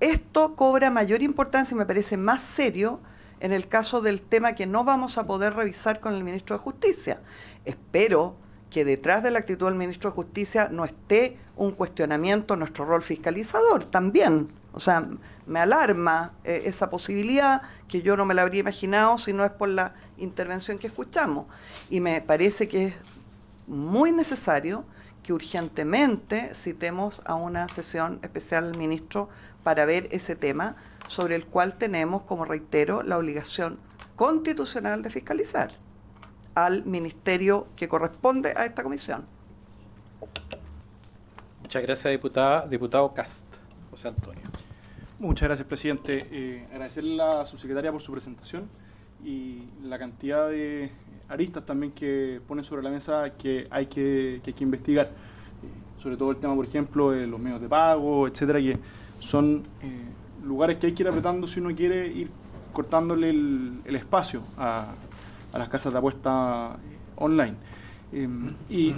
Esto cobra mayor importancia y me parece más serio en el caso del tema que no vamos a poder revisar con el ministro de Justicia. Espero que detrás de la actitud del ministro de Justicia no esté un cuestionamiento a nuestro rol fiscalizador también, O sea, me alarma esa posibilidad que yo no me la habría imaginado si no es por la intervención que escuchamos. Y me parece que es muy necesario que urgentemente citemos a una sesión especial al ministro para ver ese tema sobre el cual tenemos, como reitero, la obligación constitucional de fiscalizar al ministerio que corresponde a esta comisión. Muchas gracias, diputada. Diputado Cast, José Antonio. Muchas gracias, presidente. Agradecerle a la subsecretaria por su presentación y la cantidad de aristas también que pone sobre la mesa que hay que investigar. Sobre todo el tema, por ejemplo, de los medios de pago, etcétera, que son lugares que hay que ir apretando si uno quiere ir cortándole el espacio a las casas de apuesta online. Y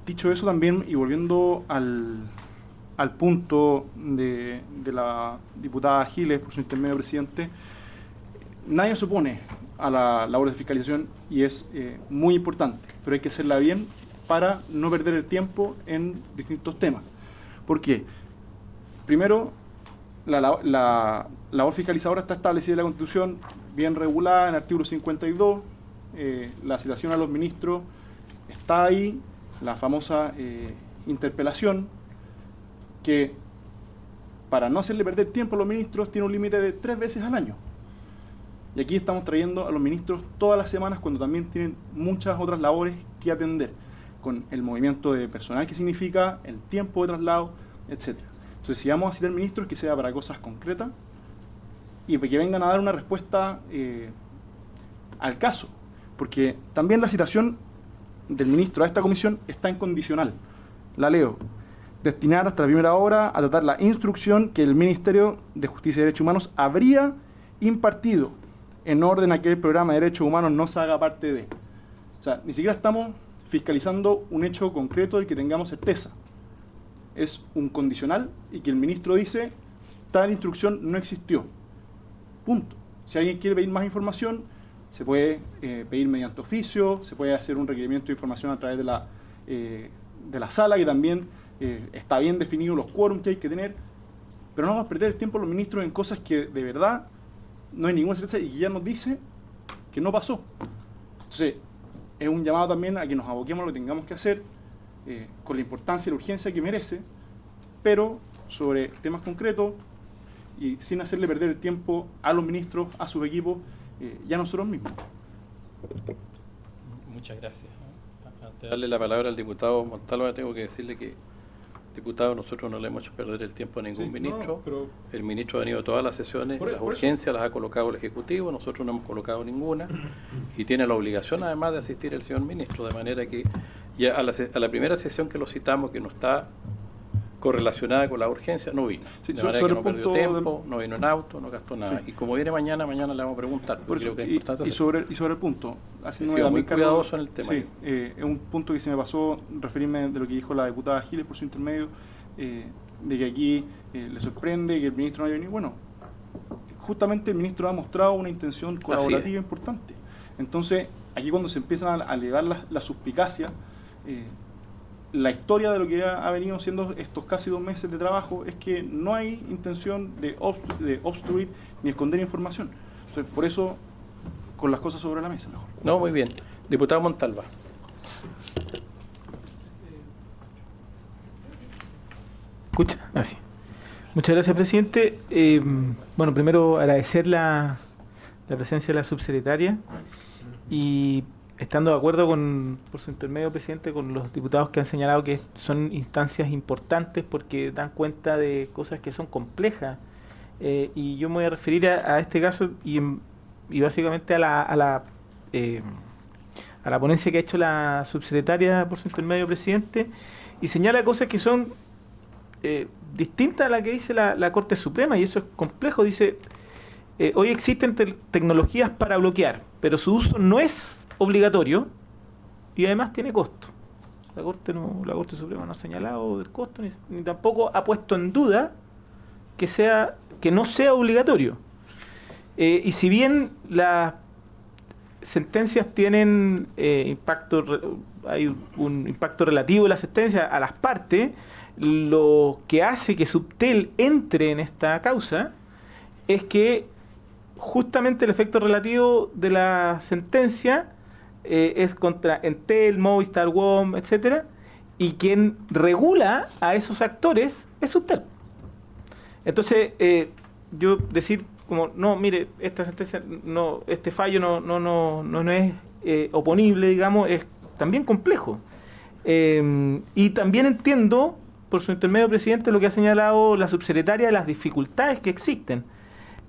dicho eso también, y volviendo al punto de la diputada Giles, por su intermedio, presidente, nadie se opone a la labor de fiscalización y es muy importante, pero hay que hacerla bien para no perder el tiempo en distintos temas. ¿Por qué? Primero, la labor fiscalizadora está establecida en la Constitución, bien regulada en el artículo 52, la citación a los ministros está ahí, la famosa interpelación, que para no hacerle perder tiempo a los ministros tiene un límite de 3 veces al año. Y aquí estamos trayendo a los ministros todas las semanas cuando también tienen muchas otras labores que atender, con el movimiento de personal que significa, el tiempo de traslado, etc. Entonces, si vamos a citar ministros, que sea para cosas concretas y que vengan a dar una respuesta al caso. Porque también la citación del ministro a esta comisión está en condicional. La leo. Destinar hasta la primera hora a tratar la instrucción que el Ministerio de Justicia y Derechos Humanos habría impartido en orden a que el programa de derechos humanos no se haga parte de. O sea, ni siquiera estamos fiscalizando un hecho concreto del que tengamos certeza. Es un condicional y que el ministro dice tal instrucción no existió. Punto. Si alguien quiere pedir más información, se puede pedir mediante oficio, se puede hacer un requerimiento de información a través de la sala, que también está bien definido los quórums que hay que tener, pero no vamos a perder el tiempo los ministros en cosas que de verdad no hay ninguna certeza y que ya nos dice que no pasó. Entonces, es un llamado también a que nos aboquemos a lo que tengamos que hacer con la importancia y la urgencia que merece, pero sobre temas concretos y sin hacerle perder el tiempo a los ministros, a sus equipos y a nosotros mismos. Muchas gracias. Antes de darle la palabra al diputado Montalva, tengo que decirle que, diputado, nosotros no le hemos hecho perder el tiempo a ningún ministro. pero el ministro ha venido a todas las sesiones, las urgencias las ha colocado el Ejecutivo, nosotros no hemos colocado ninguna, y tiene la obligación además de asistir el señor ministro, de manera que ya a la primera sesión que lo citamos, que no está correlacionada con la urgencia, no vino. Sí, de manera que no perdió punto tiempo, no vino en auto, no gastó nada. Sí. Y como viene mañana le vamos a preguntar. Por eso, creo que es importante y sobre el punto, he sido muy cuidadoso en el tema. Sí, es un punto que se me pasó referirme de lo que dijo la diputada Giles por su intermedio, de que aquí le sorprende que el ministro no haya venido. Bueno, justamente el ministro ha mostrado una intención colaborativa importante. Entonces, aquí cuando se empiezan a elevar las suspicacias, la historia de lo que ha venido siendo estos casi 2 meses de trabajo es que no hay intención de obstruir ni esconder información. Entonces, por eso, con las cosas sobre la mesa mejor. No, muy bien. Diputado Montalva. ¿Escucha? Así. Muchas gracias, presidente. Bueno, primero agradecer la presencia de la subsecretaria y estando de acuerdo por su intermedio, presidente, con los diputados que han señalado que son instancias importantes porque dan cuenta de cosas que son complejas. Y yo me voy a referir a este caso y básicamente a la ponencia que ha hecho la subsecretaria por su intermedio, presidente, y señala cosas que son distintas a la que dice la Corte Suprema, y eso es complejo. Dice, hoy existen tecnologías para bloquear, pero su uso no es obligatorio y además tiene costo. La Corte Suprema no ha señalado el costo ni tampoco ha puesto en duda que no sea obligatorio. Y si bien las sentencias tienen hay un impacto relativo de la sentencia a las partes, lo que hace que Subtel entre en esta causa es que justamente el efecto relativo de la sentencia es contra Entel, Movistar, WOM, etcétera, y quien regula a esos actores es Subtel. Entonces, yo decir como, no, mire, esta sentencia, no, este fallo no es oponible, digamos, es también complejo. Y también entiendo, por su intermedio, presidente, lo que ha señalado la subsecretaria de las dificultades que existen.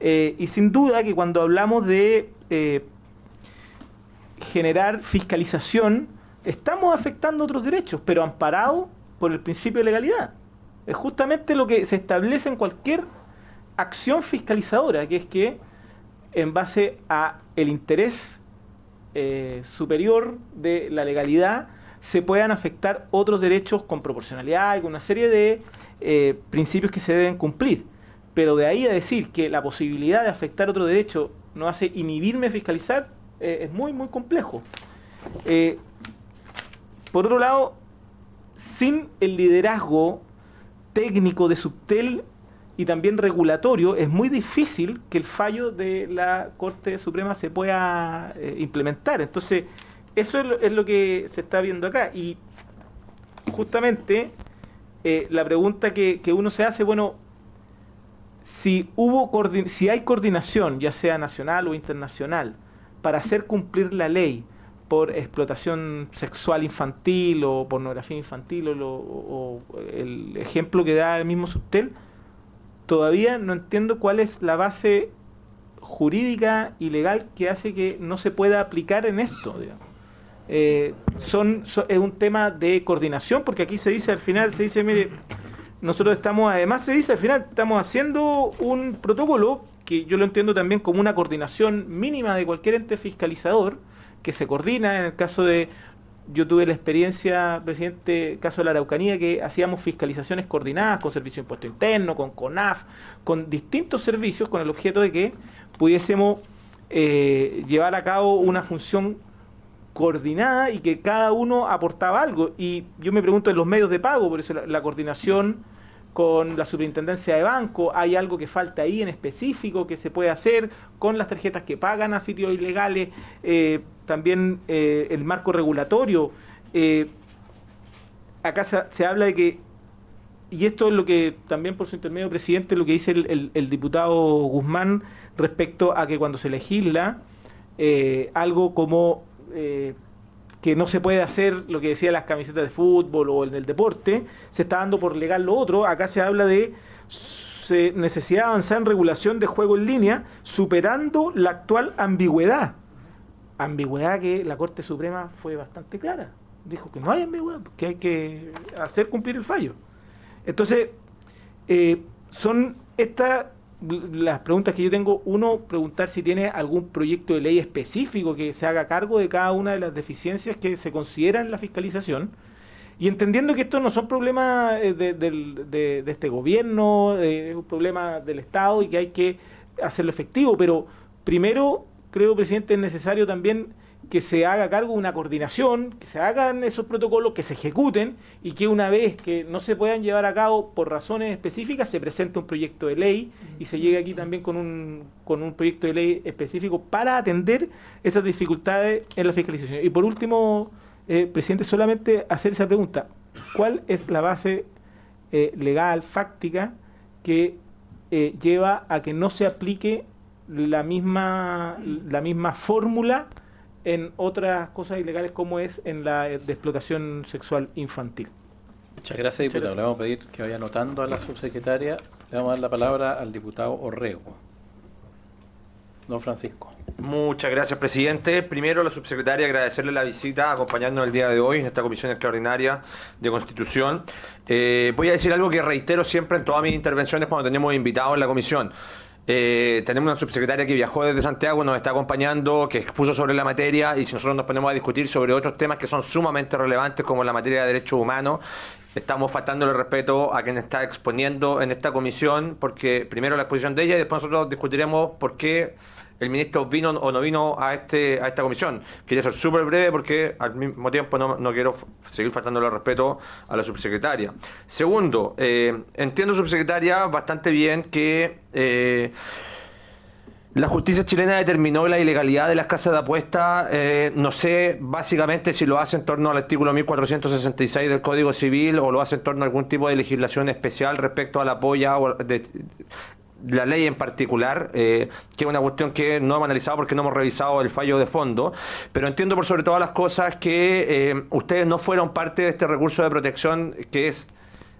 Y sin duda que cuando hablamos de generar fiscalización, estamos afectando otros derechos, pero amparados por el principio de legalidad. Es justamente lo que se establece en cualquier acción fiscalizadora, que es que en base a el interés superior de la legalidad se puedan afectar otros derechos con proporcionalidad y con una serie de principios que se deben cumplir. Pero de ahí a decir que la posibilidad de afectar otro derecho no hace inhibirme fiscalizar, es muy, muy complejo. Por otro lado, sin el liderazgo técnico de Subtel y también regulatorio, es muy difícil que el fallo de la Corte Suprema se pueda implementar. Entonces, eso es lo que se está viendo acá. Y justamente la pregunta que uno se hace, bueno, si hay coordinación, ya sea nacional o internacional, para hacer cumplir la ley por explotación sexual infantil o pornografía infantil o el ejemplo que da el mismo Subtel, todavía no entiendo cuál es la base jurídica y legal que hace que no se pueda aplicar en esto, digamos. Es un tema de coordinación, porque aquí se dice al final, mire, nosotros estamos, además se dice al final, estamos haciendo un protocolo que yo lo entiendo también como una coordinación mínima de cualquier ente fiscalizador que se coordina. En el caso de, yo tuve la experiencia, presidente, caso de la Araucanía, que hacíamos fiscalizaciones coordinadas con Servicio de Impuesto Interno, con CONAF, con distintos servicios, con el objeto de que pudiésemos llevar a cabo una función coordinada y que cada uno aportaba algo. Y yo me pregunto en los medios de pago, por eso la coordinación con la superintendencia de banco, ¿hay algo que falta ahí en específico que se puede hacer con las tarjetas que pagan a sitios ilegales? También el marco regulatorio. Acá se habla de que, y esto es lo que también por su intermedio, presidente, lo que dice el diputado Guzmán respecto a que cuando se legisla algo como que no se puede hacer lo que decía las camisetas de fútbol o en el deporte, se está dando por legal lo otro. Acá se habla de necesidad de avanzar en regulación de juego en línea, superando la actual ambigüedad que la Corte Suprema fue bastante clara, dijo que no hay ambigüedad, que hay que hacer cumplir el fallo. Entonces son estas las preguntas que yo tengo. Uno, preguntar si tiene algún proyecto de ley específico que se haga cargo de cada una de las deficiencias que se consideran en la fiscalización, y entendiendo que estos no son problemas de este gobierno, es un problema del Estado y que hay que hacerlo efectivo. Pero primero, creo, presidente, es necesario también que se haga cargo de una coordinación, que se hagan esos protocolos, que se ejecuten, y que una vez que no se puedan llevar a cabo por razones específicas, se presente un proyecto de ley y se llegue aquí también con un proyecto de ley específico para atender esas dificultades en la fiscalización. Y por último, presidente, solamente hacer esa pregunta: ¿cuál es la base legal, fáctica, que lleva a que no se aplique la misma fórmula en otras cosas ilegales como es en la de explotación sexual infantil? Muchas gracias, diputado. Le vamos a pedir que vaya anotando a la subsecretaria. Le vamos a dar la palabra al diputado Orrego. Don Francisco. Muchas gracias, presidente. Primero, a la subsecretaria, agradecerle la visita, acompañándonos el día de hoy en esta comisión extraordinaria de Constitución. Voy a decir algo que reitero siempre en todas mis intervenciones cuando tenemos invitados en la comisión. Tenemos una subsecretaria que viajó desde Santiago, nos está acompañando, que expuso sobre la materia, y si nosotros nos ponemos a discutir sobre otros temas que son sumamente relevantes como la materia de derechos humanos, estamos faltándole respeto a quien está exponiendo en esta comisión, porque primero la exposición de ella y después nosotros discutiremos por qué el ministro vino o no vino a esta comisión. Quería ser súper breve porque al mismo tiempo no quiero seguir faltándole el respeto a la subsecretaria. Segundo, entiendo, subsecretaria, bastante bien que la justicia chilena determinó la ilegalidad de las casas de apuesta. No sé básicamente si lo hace en torno al artículo 1466 del Código Civil o lo hace en torno a algún tipo de legislación especial respecto a la polla o de la ley en particular, que es una cuestión que no hemos analizado porque no hemos revisado el fallo de fondo, pero entiendo por sobre todas las cosas que ustedes no fueron parte de este recurso de protección que es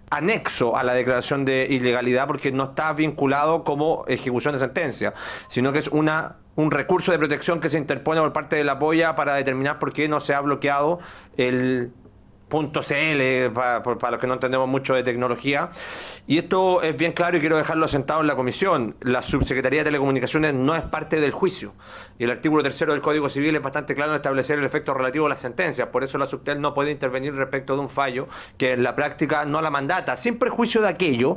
anexo a la declaración de ilegalidad porque no está vinculado como ejecución de sentencia, sino que es un recurso de protección que se interpone por parte de la polla para determinar por qué no se ha bloqueado el .cl, para los que no entendemos mucho de tecnología. Y esto es bien claro y quiero dejarlo asentado en la comisión. La Subsecretaría de Telecomunicaciones no es parte del juicio. Y el artículo 3 del Código Civil es bastante claro en establecer el efecto relativo a las sentencias. Por eso la Subtel no puede intervenir respecto de un fallo que en la práctica no la mandata, sin perjuicio de aquellos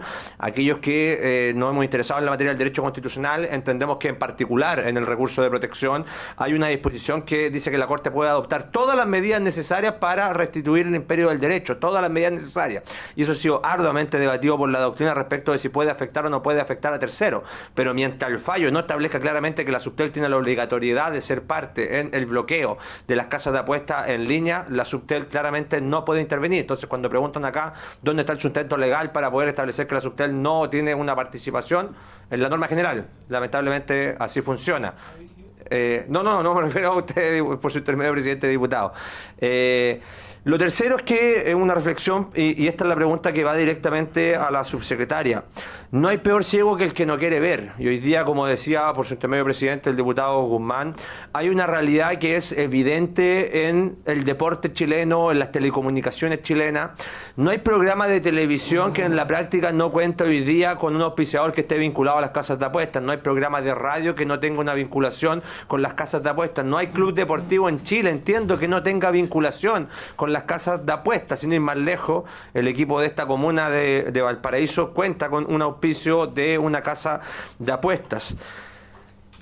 que nos hemos interesado en la materia del derecho constitucional. Entendemos que en particular en el recurso de protección hay una disposición que dice que la Corte puede adoptar todas las medidas necesarias para restituir el imperio del derecho, todas las medidas necesarias. Y eso ha sido arduamente debatido por la doctrina respecto de si puede afectar o no puede afectar a terceros. Pero mientras el fallo no establezca claramente que la Subtel tiene la obligatoriedad de ser parte en el bloqueo de las casas de apuestas en línea, la Subtel claramente no puede intervenir. Entonces, cuando preguntan acá dónde está el sustento legal para poder establecer que la Subtel no tiene una participación en la norma general, lamentablemente así funciona. No me refiero a usted por su intermedio, presidente diputado. Lo tercero es que es una reflexión, y esta es la pregunta que va directamente a la subsecretaria. No hay peor ciego que el que no quiere ver. Y hoy día, como decía por su intermedio presidente el diputado Guzmán, hay una realidad que es evidente en el deporte chileno, en las telecomunicaciones chilenas. No hay programa de televisión que en la práctica no cuente hoy día con un auspiciador que esté vinculado a las casas de apuestas. No hay programa de radio que no tenga una vinculación con las casas de apuestas. No hay club deportivo en Chile, entiendo, que no tenga vinculación con las casas de apuestas. Sin ir más lejos, el equipo de esta comuna de Valparaíso cuenta con un auspicio de una casa de apuestas.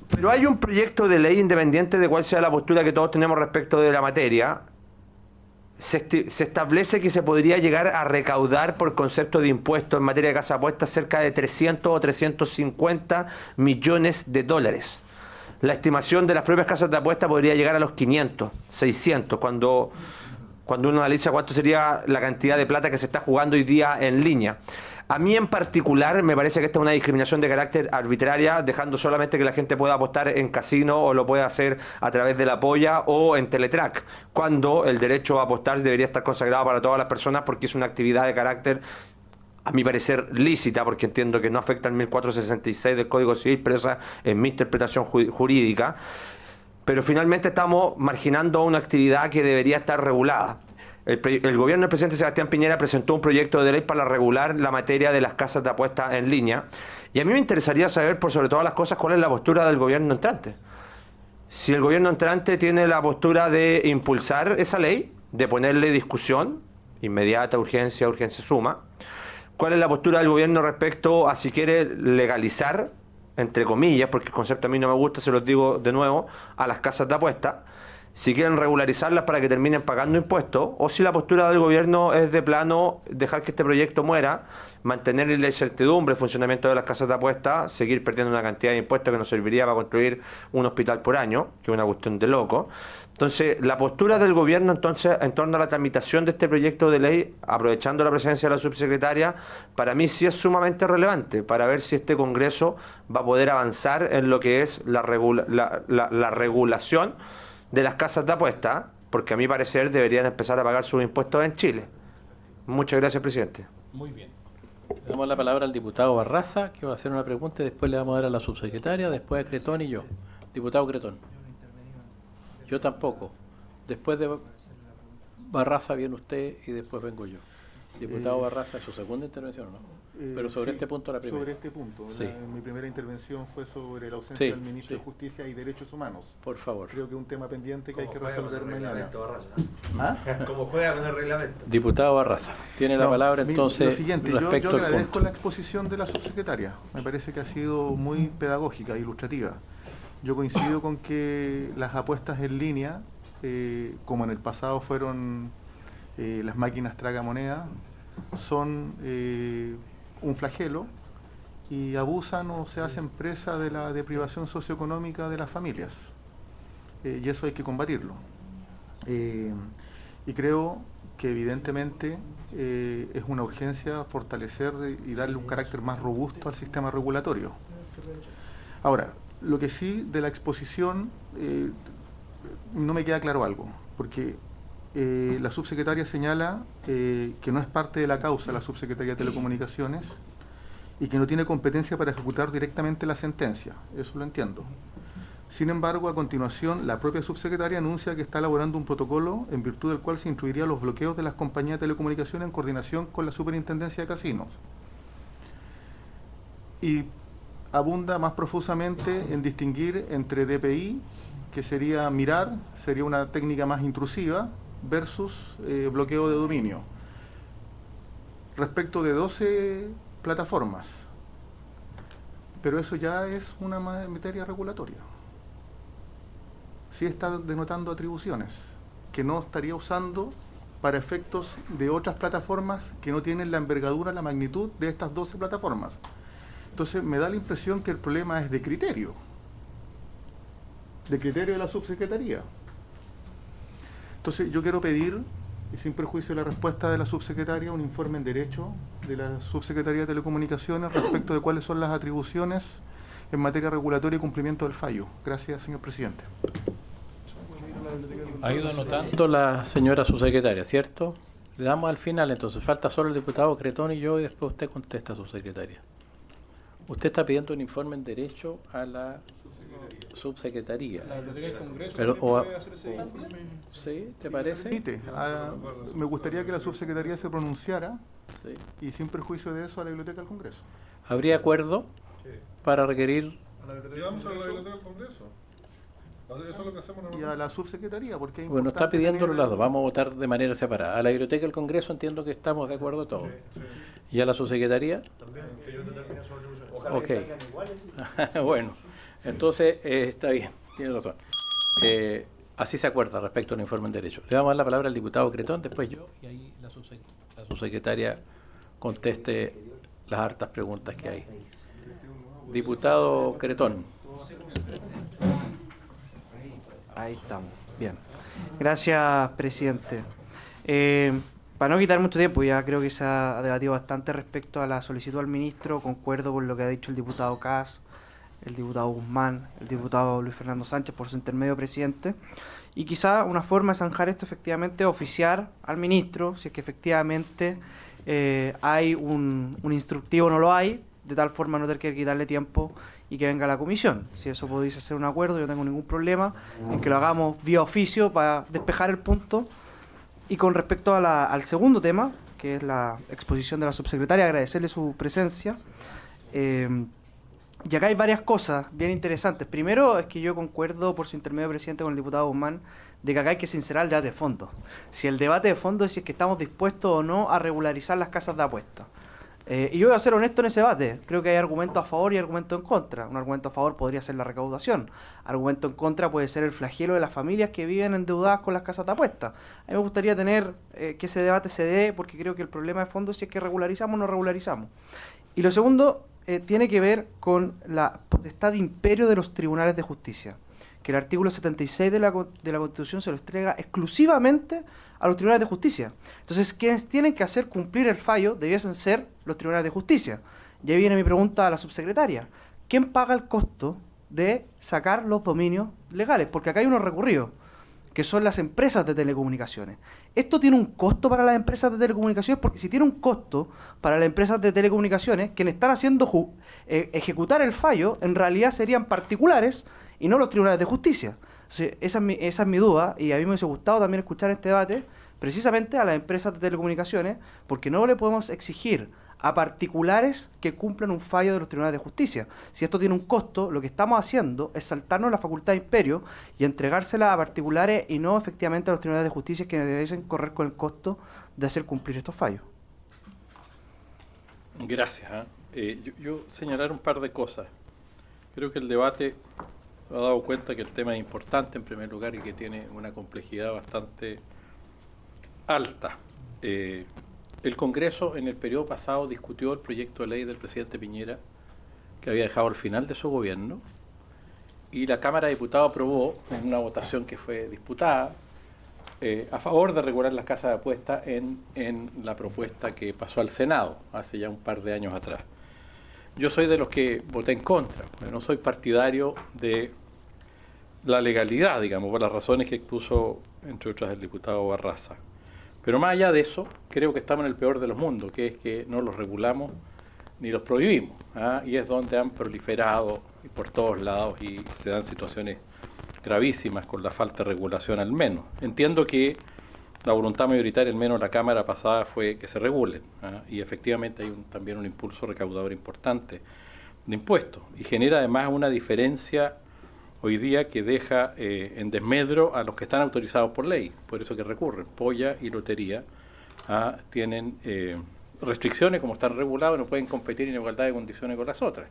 Pero hay un proyecto de ley, independiente de cuál sea la postura que todos tenemos respecto de la materia, se establece que se podría llegar a recaudar por concepto de impuestos en materia de casa de apuestas cerca de 300 o 350 millones de dólares. La estimación de las propias casas de apuestas podría llegar a los 500, 600, cuando uno analiza cuánto sería la cantidad de plata que se está jugando hoy día en línea. A mí en particular me parece que esta es una discriminación de carácter arbitraria, dejando solamente que la gente pueda apostar en casino o lo pueda hacer a través de la polla o en Teletrack, cuando el derecho a apostar debería estar consagrado para todas las personas porque es una actividad de carácter, a mi parecer, lícita, porque entiendo que no afecta al 1466 del Código Civil, pero esa es mi interpretación jurídica. Pero finalmente estamos marginando una actividad que debería estar regulada. El gobierno del presidente Sebastián Piñera presentó un proyecto de ley para regular la materia de las casas de apuestas en línea. Y a mí me interesaría saber, por sobre todas las cosas, cuál es la postura del gobierno entrante. Si el gobierno entrante tiene la postura de impulsar esa ley, de ponerle discusión, inmediata, urgencia suma. ¿Cuál es la postura del gobierno respecto a si quiere legalizar, entre comillas, porque el concepto a mí no me gusta, se los digo de nuevo, a las casas de apuestas? Si quieren regularizarlas para que terminen pagando impuestos, o si la postura del gobierno es de plano dejar que este proyecto muera, mantener la incertidumbre el funcionamiento de las casas de apuestas, seguir perdiendo una cantidad de impuestos que nos serviría para construir un hospital por año, que es una cuestión de loco. Entonces, la postura del gobierno entonces en torno a la tramitación de este proyecto de ley, aprovechando la presencia de la subsecretaria, para mí sí es sumamente relevante, para ver si este Congreso va a poder avanzar en lo que es la regulación de las casas de apuestas, porque a mi parecer deberían empezar a pagar sus impuestos en Chile. Muchas gracias, presidente. Muy bien. Le damos la palabra al diputado Barraza, que va a hacer una pregunta, y después le vamos a dar a la subsecretaria, después a Cretón y yo. Diputado Cretón. Yo tampoco. Después de Barraza viene usted y después vengo yo. Diputado Barraza, ¿es su segunda intervención o no? Pero sobre este punto la primera. Sobre este punto. Sí. Mi primera intervención fue sobre la ausencia del ministro de Justicia y Derechos Humanos. Por favor. Creo que es un tema pendiente que hay que resolver mañana. ¿Cómo juega con el reglamento? Diputado Barraza, tiene la palabra entonces. Lo siguiente, yo respecto al agradezco punto. la exposición de la subsecretaria. Me parece que ha sido muy pedagógica e ilustrativa. Yo coincido con que las apuestas en línea, como en el pasado fueron las máquinas tragamonedas, son un flagelo y abusan o se hacen presa de la deprivación socioeconómica de las familias. Y eso hay que combatirlo. Y creo que evidentemente es una urgencia fortalecer y darle un carácter más robusto al sistema regulatorio. Ahora, lo que sí de la exposición no me queda claro algo, porque la subsecretaria señala que no es parte de la causa la subsecretaría de Telecomunicaciones y que no tiene competencia para ejecutar directamente la sentencia. Eso lo entiendo. Sin embargo, a continuación, la propia subsecretaria anuncia que está elaborando un protocolo en virtud del cual se instruiría los bloqueos de las compañías de telecomunicaciones en coordinación con la Superintendencia de Casinos. Y abunda más profusamente en distinguir entre DPI, que sería mirar, sería una técnica más intrusiva, versus bloqueo de dominio. Respecto de 12 plataformas, pero eso ya es una materia regulatoria. Sí está denotando atribuciones que no estaría usando para efectos de otras plataformas que no tienen la envergadura, la magnitud de estas 12 plataformas. Entonces me da la impresión que el problema es de criterio de la subsecretaría. Entonces yo quiero pedir, y sin perjuicio de la respuesta de la subsecretaria, un informe en derecho de la subsecretaría de Telecomunicaciones respecto de cuáles son las atribuciones en materia regulatoria y cumplimiento del fallo. Gracias, señor presidente. Ha ido anotando la señora subsecretaria, ¿cierto? Le damos al final, entonces falta solo el diputado Cretón y yo, y después usted contesta, subsecretaria. Usted está pidiendo un informe en derecho a la subsecretaría. La Biblioteca del Congreso Pero, puede hacer ese informe. ¿Sí? ¿Te parece? Me gustaría que la subsecretaría se pronunciara, Sí. y sin perjuicio de eso a la Biblioteca del Congreso. ¿Habría acuerdo para requerir? Llevamos a la Biblioteca del Congreso. Eso es lo que hacemos Y normalmente. a la subsecretaría, porque es Bueno, está importante pidiéndolo tener- las dos, vamos a votar de manera separada. A la Biblioteca del Congreso entiendo que estamos de acuerdo todos. ¿Y a la subsecretaría? Ok. Bueno, entonces está bien, tiene razón. Así se acuerda respecto al informe en derecho. Le vamos a dar la palabra al diputado Cretón, después yo, y ahí la subsecretaria conteste las hartas preguntas que hay. Diputado Cretón. Ahí estamos, bien. Gracias, presidente. Para no quitar mucho tiempo, ya creo que se ha debatido bastante respecto a la solicitud al ministro. Concuerdo con lo que ha dicho el diputado Kass, el diputado Guzmán, el diputado Luis Fernando Sánchez por su intermedio, presidente. Y quizá una forma de zanjar esto efectivamente es oficiar al ministro, si es que efectivamente hay un instructivo o no lo hay, de tal forma no tener que quitarle tiempo y que venga a la comisión. Si eso podéis hacer un acuerdo, yo no tengo ningún problema en que lo hagamos vía oficio para despejar el punto. Y con respecto a al segundo tema, que es la exposición de la subsecretaria, agradecerle su presencia. Y acá hay varias cosas bien interesantes. Primero es que yo concuerdo por su intermedio, presidente, con el diputado Guzmán, de que acá hay que sincerar el debate de fondo. Si el debate de fondo es si es que estamos dispuestos o no a regularizar las casas de apuestas. Y yo voy a ser honesto en ese debate. Creo que hay argumentos a favor y argumentos en contra. Un argumento a favor podría ser la recaudación. Argumento en contra puede ser el flagelo de las familias que viven endeudadas con las casas de apuestas. A mí me gustaría tener que ese debate se dé, porque creo que el problema de fondo es si es que regularizamos o no regularizamos. Y lo segundo tiene que ver con la potestad de imperio de los tribunales de justicia, que el artículo 76 de la Constitución se lo entrega exclusivamente a los tribunales de justicia. Entonces, quienes tienen que hacer cumplir el fallo debiesen ser los tribunales de justicia. Y ahí viene mi pregunta a la subsecretaria. ¿Quién paga el costo de sacar los dominios legales? Porque acá hay unos recurridos, que son las empresas de telecomunicaciones. ¿Esto tiene un costo para las empresas de telecomunicaciones? Porque si tiene un costo para las empresas de telecomunicaciones, quienes están haciendo ejecutar el fallo, en realidad serían particulares y no los tribunales de justicia. Esa es mi duda, y a mí me hubiese gustado también escuchar este debate precisamente a las empresas de telecomunicaciones, porque no le podemos exigir a particulares que cumplan un fallo de los tribunales de justicia. Si esto tiene un costo, lo que estamos haciendo es saltarnos la facultad de imperio y entregársela a particulares y no efectivamente a los tribunales de justicia, que deben correr con el costo de hacer cumplir estos fallos. Gracias. Yo señalar un par de cosas. Creo que el debate ha dado cuenta que el tema es importante en primer lugar y que tiene una complejidad bastante alta. El Congreso en el periodo pasado discutió el proyecto de ley del presidente Piñera que había dejado al final de su gobierno y la Cámara de Diputados aprobó en una votación que fue disputada a favor de regular las casas de apuestas en la propuesta que pasó al Senado hace ya un par de años atrás. Yo soy de los que voté en contra, no soy partidario de la legalidad, digamos, por las razones que expuso, entre otras, el diputado Barraza. Pero más allá de eso, creo que estamos en el peor de los mundos, que es que no los regulamos ni los prohibimos, y es donde han proliferado y por todos lados y se dan situaciones gravísimas con la falta de regulación al menos. Entiendo que la voluntad mayoritaria, al menos la Cámara pasada, fue que se regulen, y efectivamente hay también un impulso recaudador importante de impuestos y genera además una diferencia hoy día que deja en desmedro a los que están autorizados por ley, por eso que recurren. Polla y lotería tienen restricciones como están regulados, no pueden competir en igualdad de condiciones con las otras,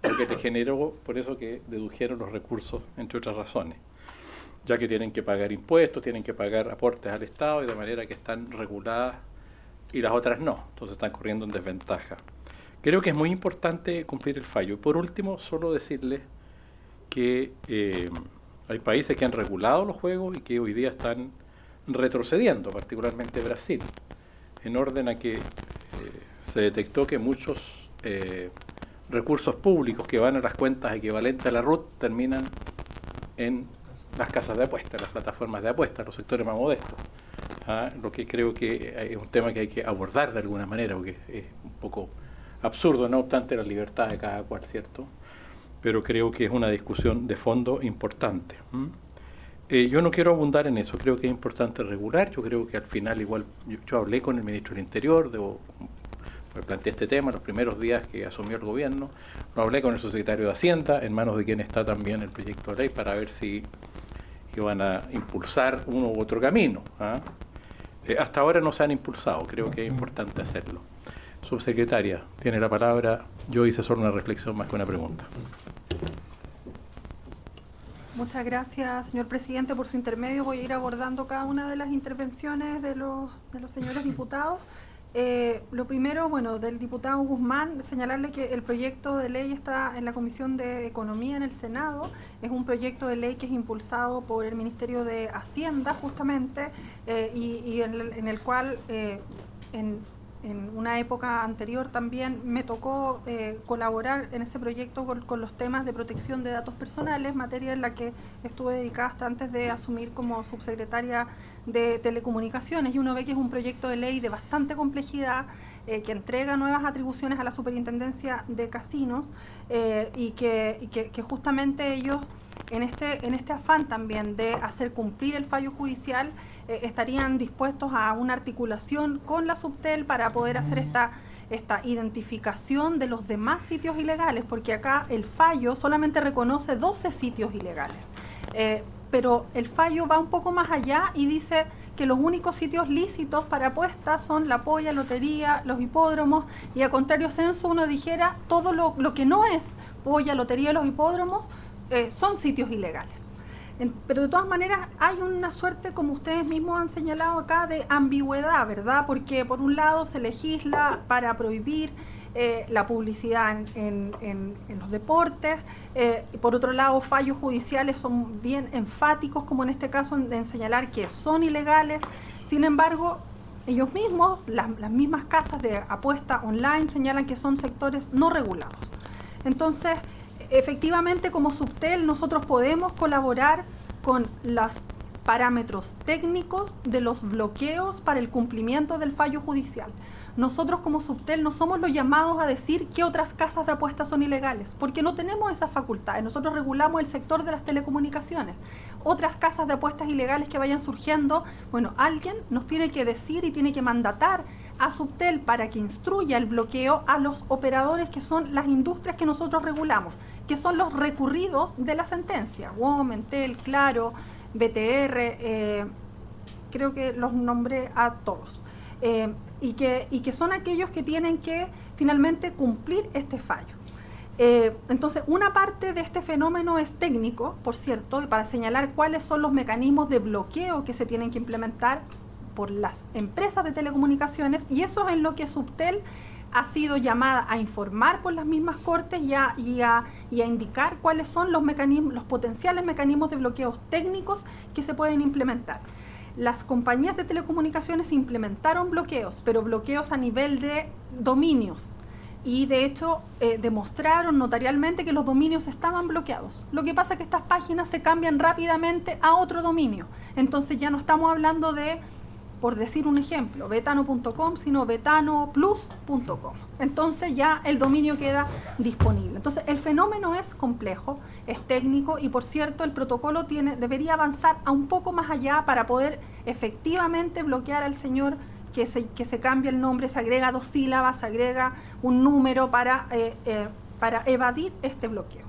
porque te generó, por eso que dedujeron los recursos, entre otras razones, ya que tienen que pagar impuestos, tienen que pagar aportes al Estado y de manera que están reguladas y las otras no, entonces están corriendo en desventaja. Creo que es muy importante cumplir el fallo. Y por último, solo decirles que hay países que han regulado los juegos y que hoy día están retrocediendo, particularmente Brasil, en orden a que se detectó que muchos recursos públicos que van a las cuentas equivalentes a la RUT terminan en las casas de apuestas, las plataformas de apuestas, los sectores más modestos. Lo que creo que es un tema que hay que abordar de alguna manera, porque es un poco absurdo, no obstante la libertad de cada cual, ¿cierto? Pero creo que es una discusión de fondo importante. Yo no quiero abundar en eso, creo que es importante regular, yo creo que al final igual, yo hablé con el ministro del Interior, planteé este tema los primeros días que asumió el gobierno, lo hablé con el subsecretario de Hacienda, en manos de quien está también el proyecto de ley, para ver si iban a impulsar uno u otro camino. Hasta ahora no se han impulsado, creo que es importante hacerlo. Subsecretaria, tiene la palabra. Yo hice solo una reflexión más que una pregunta. Muchas gracias, señor presidente, por su intermedio. Voy a ir abordando cada una de las intervenciones de los señores diputados. Lo primero, bueno, del diputado Guzmán, señalarle que el proyecto de ley está en la Comisión de Economía en el Senado. Es un proyecto de ley que es impulsado por el Ministerio de Hacienda, justamente, y en el cual, en una época anterior también me tocó colaborar en ese proyecto con los temas de protección de datos personales, materia en la que estuve dedicada hasta antes de asumir como subsecretaria de Telecomunicaciones, y uno ve que es un proyecto de ley de bastante complejidad, que entrega nuevas atribuciones a la Superintendencia de Casinos, y que justamente ellos, en este afán también de hacer cumplir el fallo judicial, estarían dispuestos a una articulación con la Subtel para poder hacer esta identificación de los demás sitios ilegales, porque acá el fallo solamente reconoce 12 sitios ilegales, pero el fallo va un poco más allá y dice que los únicos sitios lícitos para apuestas son la polla, lotería, los hipódromos, y a contrario censo uno dijera todo lo que no es polla, lotería y los hipódromos son sitios ilegales. Pero de todas maneras hay una suerte, como ustedes mismos han señalado acá, de ambigüedad, ¿verdad? Porque por un lado se legisla para prohibir la publicidad en los deportes, y por otro lado fallos judiciales son bien enfáticos, como en este caso en señalar que son ilegales. Sin embargo, ellos mismos, las mismas casas de apuesta online, señalan que son sectores no regulados. Entonces, efectivamente, como Subtel, nosotros podemos colaborar con los parámetros técnicos de los bloqueos para el cumplimiento del fallo judicial. Nosotros como Subtel no somos los llamados a decir qué otras casas de apuestas son ilegales, porque no tenemos esas facultades. Nosotros regulamos el sector de las telecomunicaciones. Otras casas de apuestas ilegales que vayan surgiendo, bueno, alguien nos tiene que decir y tiene que mandatar a Subtel para que instruya el bloqueo a los operadores que son las industrias que nosotros regulamos, que son los recurridos de la sentencia, WOM, Entel, Claro, BTR, creo que los nombré a todos, y que son aquellos que tienen que finalmente cumplir este fallo. Entonces, una parte de este fenómeno es técnico, por cierto, y para señalar cuáles son los mecanismos de bloqueo que se tienen que implementar por las empresas de telecomunicaciones, y eso es en lo que Subtel ha sido llamada a informar por las mismas Cortes y a indicar cuáles son los mecanismos, los potenciales mecanismos de bloqueos técnicos que se pueden implementar. Las compañías de telecomunicaciones implementaron bloqueos, pero bloqueos a nivel de dominios. Y de hecho demostraron notarialmente que los dominios estaban bloqueados. Lo que pasa es que estas páginas se cambian rápidamente a otro dominio. Entonces ya no estamos hablando de, por decir un ejemplo, betano.com, sino betanoplus.com. Entonces ya el dominio queda disponible. Entonces el fenómeno es complejo, es técnico, y por cierto el protocolo debería avanzar a un poco más allá para poder efectivamente bloquear al señor que se cambia el nombre, se agrega 2 sílabas, se agrega un número para evadir este bloqueo.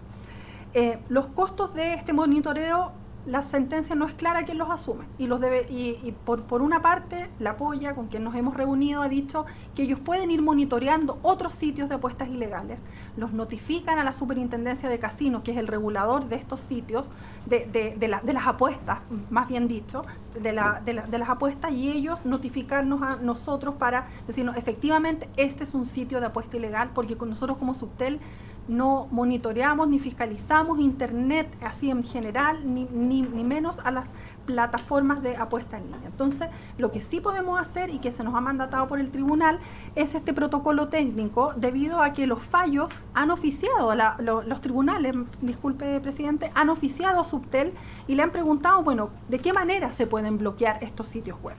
Los costos de este monitoreo, la sentencia no es clara quién los asume, y por una parte la Polla, con quien nos hemos reunido, ha dicho que ellos pueden ir monitoreando otros sitios de apuestas ilegales, los notifican a la Superintendencia de Casinos, que es el regulador de estos sitios, de las apuestas, más bien dicho, de las apuestas, y ellos notificarnos a nosotros para decirnos efectivamente este es un sitio de apuesta ilegal, porque con nosotros como Subtel no monitoreamos ni fiscalizamos Internet así en general, ni menos a las plataformas de apuesta en línea. Entonces, lo que sí podemos hacer y que se nos ha mandatado por el tribunal es este protocolo técnico, debido a que los fallos han oficiado, los tribunales, disculpe presidente, han oficiado a Subtel y le han preguntado, bueno, ¿de qué manera se pueden bloquear estos sitios web?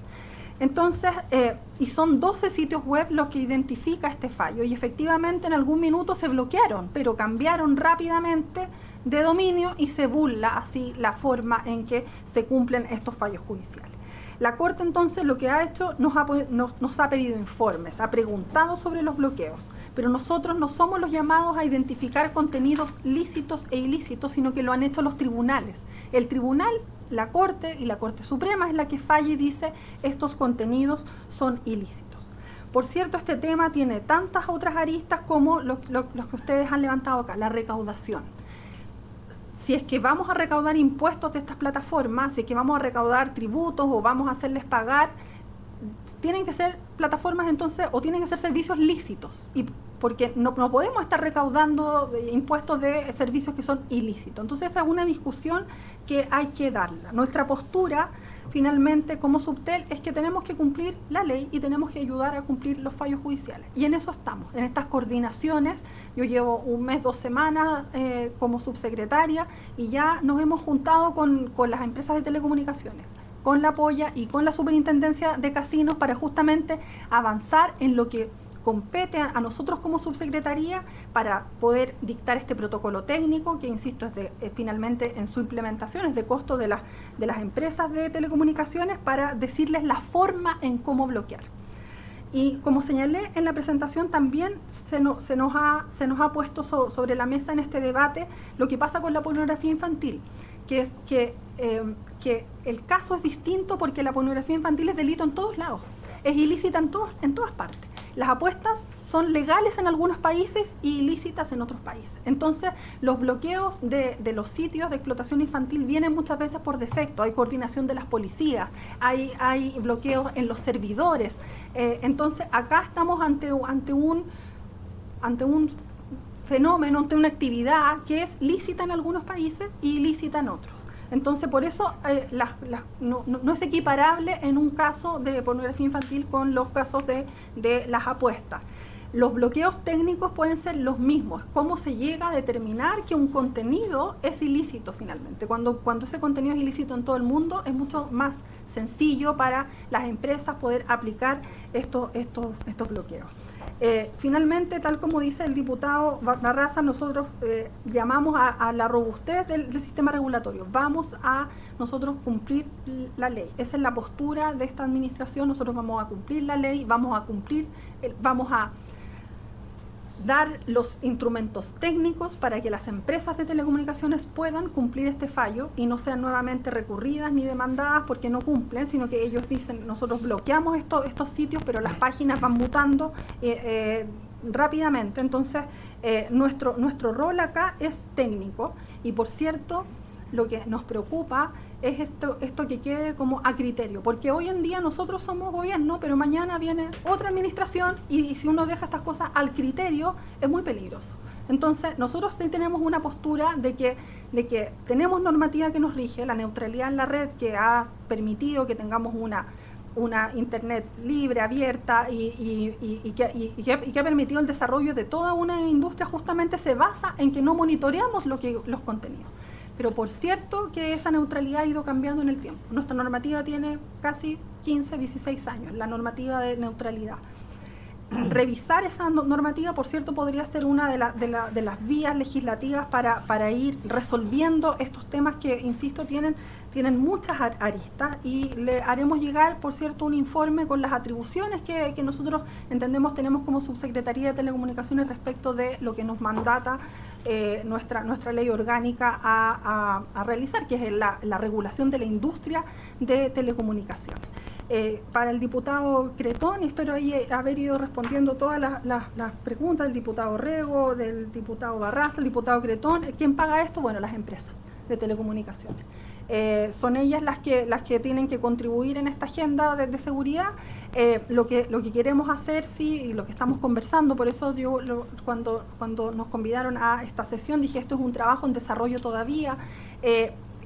Entonces, y son 12 sitios web los que identifica este fallo, y efectivamente en algún minuto se bloquearon, pero cambiaron rápidamente de dominio y se burla así la forma en que se cumplen estos fallos judiciales. La Corte entonces lo que ha hecho, nos ha pedido informes, ha preguntado sobre los bloqueos, pero nosotros no somos los llamados a identificar contenidos lícitos e ilícitos, sino que lo han hecho los tribunales. El tribunal, la Corte y la Corte Suprema es la que falla y dice estos contenidos son ilícitos. Por cierto, este tema tiene tantas otras aristas como los que ustedes han levantado acá, la recaudación. Si es que vamos a recaudar impuestos de estas plataformas, si es que vamos a recaudar tributos o vamos a hacerles pagar, tienen que ser plataformas entonces, o tienen que ser servicios lícitos, y porque no podemos estar recaudando impuestos de servicios que son ilícitos. Entonces esa es una discusión que hay que darla. Nuestra postura finalmente como Subtel es que tenemos que cumplir la ley y tenemos que ayudar a cumplir los fallos judiciales, y en eso estamos, en estas coordinaciones. Yo llevo 1 mes, 2 semanas como subsecretaria, y ya nos hemos juntado con las empresas de telecomunicaciones, con la Polla y con la Superintendencia de Casinos, para justamente avanzar en lo que compete a nosotros como subsecretaría para poder dictar este protocolo técnico, que insisto es finalmente en su implementación, es de costo de las empresas de telecomunicaciones, para decirles la forma en cómo bloquear. Y como señalé en la presentación, también se nos ha puesto sobre la mesa en este debate lo que pasa con la pornografía infantil, que es que el caso es distinto, porque la pornografía infantil es delito en todos lados, es ilícita en todas partes. Las apuestas son legales en algunos países y ilícitas en otros países. Entonces, los bloqueos de los sitios de explotación infantil vienen muchas veces por defecto. Hay coordinación de las policías, hay bloqueos en los servidores. Entonces, acá estamos ante un fenómeno, ante una actividad que es lícita en algunos países y ilícita en otros. Entonces, por eso no es equiparable en un caso de pornografía infantil con los casos de las apuestas. Los bloqueos técnicos pueden ser los mismos. ¿Cómo se llega a determinar que un contenido es ilícito finalmente? Cuando ese contenido es ilícito en todo el mundo, es mucho más sencillo para las empresas poder aplicar estos bloqueos. Finalmente, tal como dice el diputado Barraza, nosotros llamamos a la robustez del sistema regulatorio. Vamos a nosotros cumplir la ley. Esa es la postura de esta administración. Nosotros vamos a cumplir la ley, vamos a dar los instrumentos técnicos para que las empresas de telecomunicaciones puedan cumplir este fallo y no sean nuevamente recurridas ni demandadas porque no cumplen, sino que ellos dicen, nosotros bloqueamos estos sitios, pero las páginas van mutando rápidamente. Entonces, nuestro rol acá es técnico y, por cierto, lo que nos preocupa es esto que quede como a criterio, porque hoy en día nosotros somos gobierno, pero mañana viene otra administración y si uno deja estas cosas al criterio es muy peligroso. Entonces nosotros sí tenemos una postura de que tenemos normativa que nos rige, la neutralidad en la red, que ha permitido que tengamos una internet libre, abierta y que ha permitido el desarrollo de toda una industria, justamente se basa en que no monitoreamos los contenidos. Pero por cierto que esa neutralidad ha ido cambiando en el tiempo. Nuestra normativa tiene casi 15, 16 años, la normativa de neutralidad. Revisar esa normativa, por cierto, podría ser una de las vías legislativas para ir resolviendo estos temas que, insisto, tienen muchas aristas, y le haremos llegar, por cierto, un informe con las atribuciones que nosotros entendemos tenemos como Subsecretaría de Telecomunicaciones respecto de lo que nos mandata nuestra ley orgánica a realizar, que es la regulación de la industria de telecomunicaciones. Para el diputado Cretón, y espero haber ido respondiendo todas las preguntas del diputado Rego, del diputado Barraza, el diputado Cretón. ¿Quién paga esto? Bueno, las empresas de telecomunicaciones. Son ellas las que tienen que contribuir en esta agenda de seguridad. Lo que queremos hacer, sí, y lo que estamos conversando, por eso yo cuando nos convidaron a esta sesión dije esto es un trabajo en desarrollo todavía.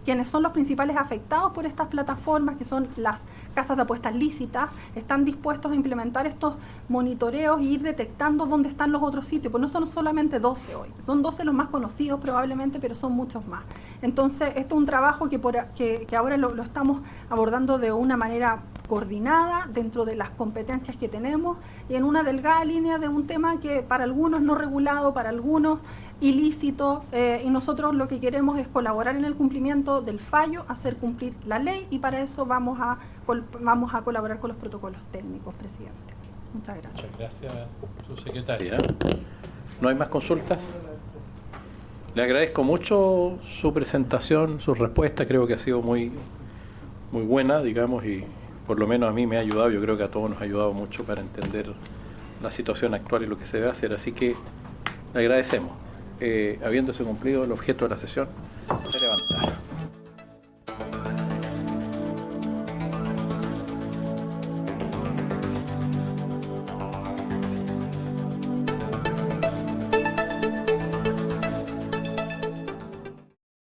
Quienes son los principales afectados por estas plataformas, que son las casas de apuestas lícitas, están dispuestos a implementar estos monitoreos e ir detectando dónde están los otros sitios, pues no son solamente 12 hoy, son 12 los más conocidos probablemente, pero son muchos más. Entonces, esto es un trabajo que ahora lo estamos abordando de una manera coordinada dentro de las competencias que tenemos y en una delgada línea de un tema que para algunos no regulado, para algunos ilícito, y nosotros lo que queremos es colaborar en el cumplimiento del fallo, hacer cumplir la ley, y para eso vamos a colaborar con los protocolos técnicos, presidente. Muchas gracias. Muchas gracias, subsecretaria. ¿No hay más consultas? Le agradezco mucho su presentación, su respuesta, creo que ha sido muy buena, digamos, y por lo menos a mí me ha ayudado, yo creo que a todos nos ha ayudado mucho para entender la situación actual y lo que se debe hacer, así que le agradecemos. Habiéndose cumplido el objeto de la sesión, se levantará.